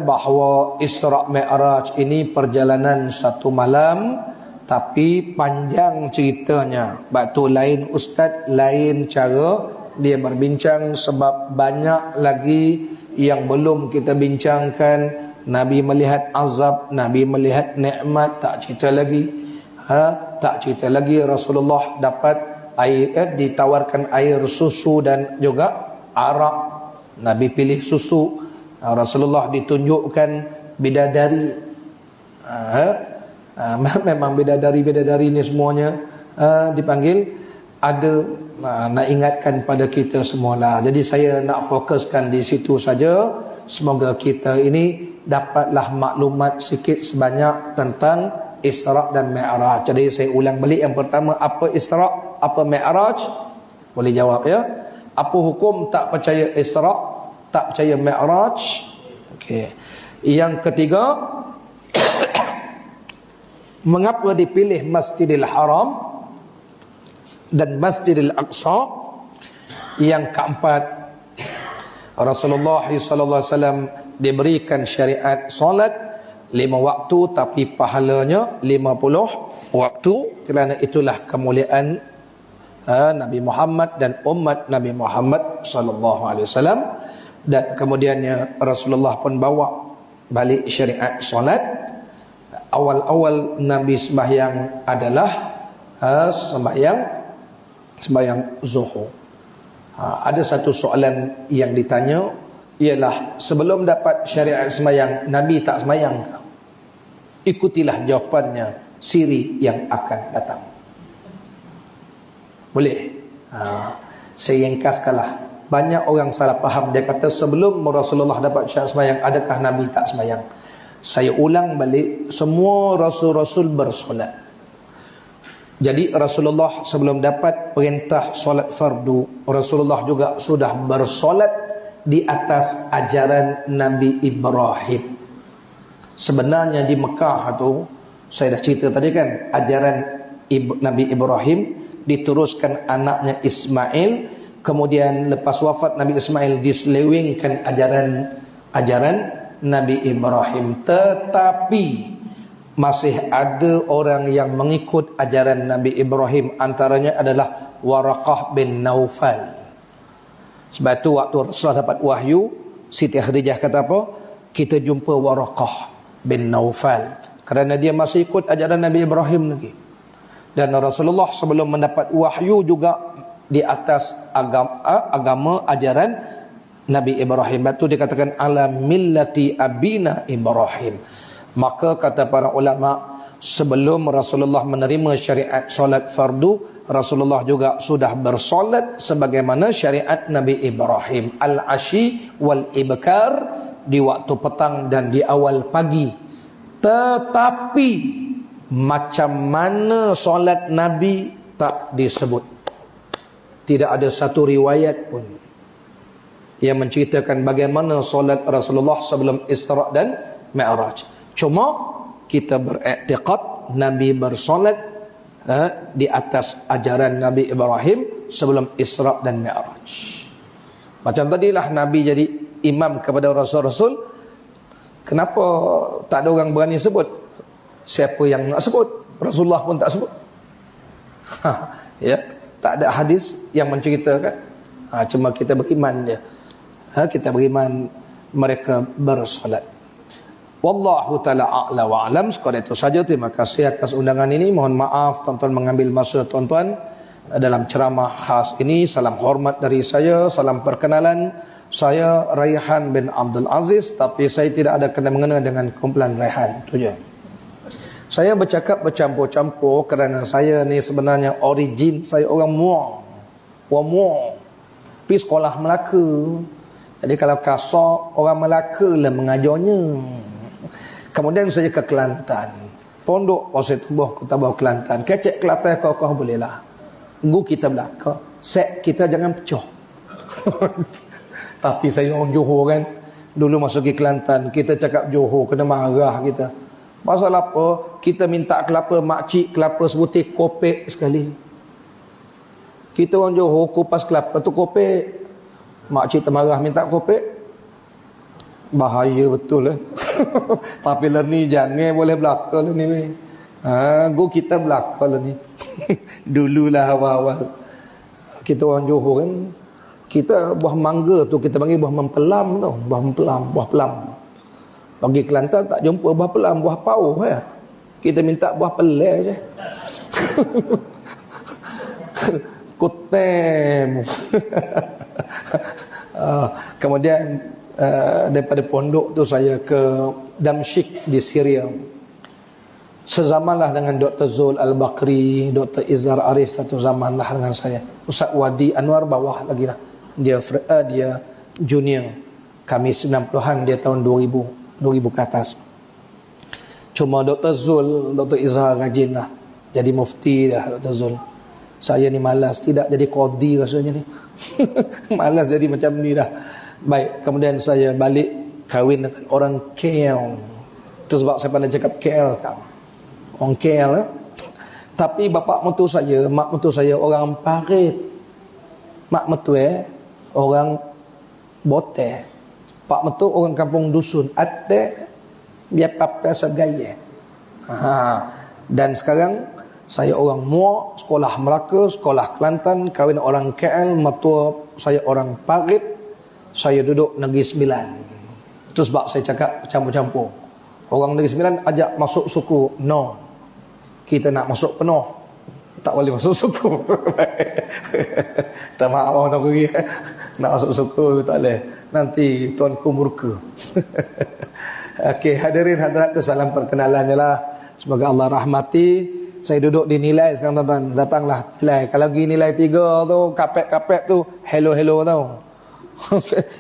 bahawa Isra Mi'raj ini perjalanan 1 malam, tapi panjang ceritanya. Batu lain ustaz, lain cara dia berbincang, sebab banyak lagi yang belum kita bincangkan. Nabi melihat azab, Nabi melihat nikmat, tak cerita lagi. Tak cerita lagi Rasulullah dapat air, ditawarkan air susu dan juga arak. Nabi pilih susu. Rasulullah ditunjukkan bidadari. Memang bidadari-bidadari ni semuanya dipanggil. Ada nak ingatkan pada kita semualah. Jadi saya nak fokuskan di situ saja. Semoga kita ini dapatlah maklumat sikit sebanyak tentang Isra dan Mi'raj. Jadi saya ulang balik, yang pertama, apa Isra, apa Mi'raj? Boleh jawab ya? Apa hukum tak percaya Isra, tak percaya Mi'raj? Okey. Yang ketiga, mengapa dipilih Masjidil Haram dan Masjidil Aqsa? Yang keempat, Rasulullah sallallahu alaihi wasallam diberikan syariat solat 5 waktu, tapi pahalanya 50 waktu, kerana itulah kemuliaan Nabi Muhammad dan umat Nabi Muhammad sallallahu alaihi wasallam. Dan kemudiannya Rasulullah pun bawa balik syariat solat. Awal-awal Nabi sembahyang adalah sembahyang zuhur. Ada satu soalan yang ditanya, ialah sebelum dapat syariat sembahyang, Nabi tak sembahyang ke? Ikutilah jawapannya siri yang akan datang. Boleh? Saya ringkaskanlah. Banyak orang salah faham. Dia kata sebelum Rasulullah dapat syariat sembahyang, adakah Nabi tak sembahyang? Saya ulang balik, semua Rasul-Rasul bersolat. Jadi Rasulullah sebelum dapat perintah solat fardu, Rasulullah juga sudah bersolat di atas ajaran Nabi Ibrahim. Sebenarnya di Mekah tu, saya dah cerita tadi kan, ajaran Nabi Ibrahim diteruskan anaknya Ismail. Kemudian lepas wafat Nabi Ismail diselewengkan ajaran Nabi Ibrahim. Tetapi masih ada orang yang mengikut ajaran Nabi Ibrahim. Antaranya adalah Waraqah bin Naufal. Sebab itu waktu Rasulullah dapat wahyu, Siti Khadijah kata apa? Kita jumpa Waraqah bin Naufal, kerana dia masih ikut ajaran Nabi Ibrahim lagi. Dan Rasulullah sebelum mendapat wahyu juga di atas agama ajaran Nabi Ibrahim. Itu dikatakan ala millati abina Ibrahim. Maka kata para ulama, sebelum Rasulullah menerima syariat solat fardu, Rasulullah juga sudah bersolat sebagaimana syariat Nabi Ibrahim, al-ashi wal ibkar, di waktu petang dan di awal pagi. Tetapi macam mana solat Nabi tak disebut. Tidak ada satu riwayat pun yang menceritakan bagaimana solat Rasulullah sebelum Isra dan Mi'raj. Cuma kita beriktikad Nabi bersolat di atas ajaran Nabi Ibrahim sebelum Isra dan Mi'raj. Macam tadilah Nabi jadi imam kepada Rasul-Rasul. Kenapa tak ada orang berani sebut? Siapa yang nak sebut? Rasulullah pun tak sebut. Ya, tak ada hadis yang menceritakan. Cuma kita beriman je. Kita beriman mereka bersolat. Wallahu ta'ala a'la wa alam. Sekadar itu saja. Terima kasih atas undangan ini. Mohon maaf tuan-tuan mengambil masa tuan-tuan dalam ceramah khas ini. Salam hormat dari saya, salam perkenalan. Saya Raihan bin Abdul Aziz, tapi saya tidak ada kena-mengena dengan kumpulan Raihan. Itu je. Saya bercakap bercampur-campur kerana saya ni sebenarnya origin saya orang Muar. Orang Muar. Pergi sekolah Melaka. Jadi kalau kasar, orang Melaka lah mengajarnya. Kemudian saya ke Kelantan. Pondok Pasir Tubuh Kota Bawah Kelantan. Kecek Kelantan kau boleh lah. Gu kita belaka. Set kita jangan pecah. Tapi saya orang Johor kan. Dulu masuk ke Kelantan, kita cakap Johor, kena marah kita. Pasal apa? Kita minta kelapa makcik, kelapa sebutir kopek sekali. Kita orang Johor kupas kelapa tu kopek. Makcik termarah minta kopek. Bahaya betul lah. Tapi lah ni jangan boleh belaka lah ni. Go kita belaka lah ni. Dululah awal-awal. Kita orang Johor kan. Kita buah mangga tu kita panggil buah mempelam tau. Buah mempelam, buah pelam. Pergi Kelantan tak jumpa buah pelam, buah pauh ya. Kita minta buah pelai je. Kutem. Kemudian daripada pondok tu saya ke Damsyik di Syria. Sezamanlah dengan Dr. Zul Al-Bakri, Dr. Izzar Arif satu zamanlah dengan saya. Ustaz Wadi Anwar bawah lagi lah. Dia junior. Kami 90-an, dia tahun 2000 ke atas. Cuma Dr. Zul, Dr. Izzar rajin lah. Jadi mufti dah Dr. Zul. Saya ni malas, tidak jadi qadi rasanya ni. Malas jadi macam ni dah. Baik, kemudian saya balik kahwin dengan orang KL. Itu sebab saya pandai cakap KL kan. Orang KL lah. Tapi bapa mentua saya, mak mentua saya orang Parit. Mak mentua orang Bote. Pak mentua orang kampung dusun. Ate biar papa segaya. Dan sekarang saya orang Muar, sekolah Melaka, sekolah Kelantan, kahwin orang KL, mentua saya orang Parit. Saya duduk Negeri Sembilan. Itu sebab saya cakap campur-campur. Orang Negeri Sembilan ajak masuk suku. No. Kita nak masuk penuh. Tak boleh masuk suku. Tak maaf nak pergi. Nak masuk suku tak boleh. Nanti tuanku murka. Okey, hadirin hadirat, salam perkenalannya lah. Semoga Allah rahmati. Saya duduk di Nilai sekarang tuan-tuan. Datanglah Nilai. Kalau pergi Nilai 3 tu, kapek-kapek tu, hello-hello tau.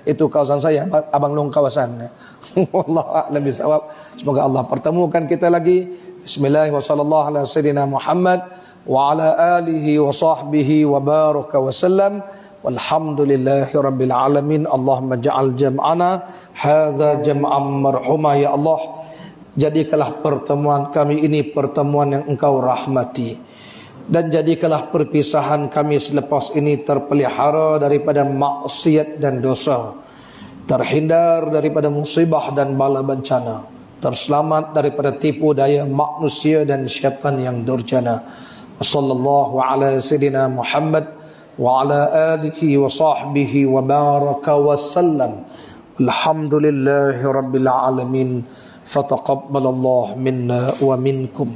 Itu kawasan saya, Abang Long kawasan. Wallahu a'lam bisawab. Semoga Allah pertemukan kita lagi. Bismillahirrahmanirrahim. Muhammad wa ala alihi wa sahbihi wa baraka wa sallam. Walhamdulillahirabbil alamin. Allahumma ja'al jam'ana hadza jam'an marhumah ya Allah. Jadikanlah pertemuan kami ini pertemuan yang Engkau rahmati. Dan jadikanlah perpisahan kami selepas ini terpelihara daripada maksiat dan dosa, terhindar daripada musibah dan bala bencana, terselamat daripada tipu daya manusia dan syaitan yang durjana. Sallallahu ala sayyidina Muhammad wa ala alihi wa sahbihi wa baraka wa sallam. Alhamdulillahi Rabbil Alamin. Fataqabbalallahu minna wa minkum.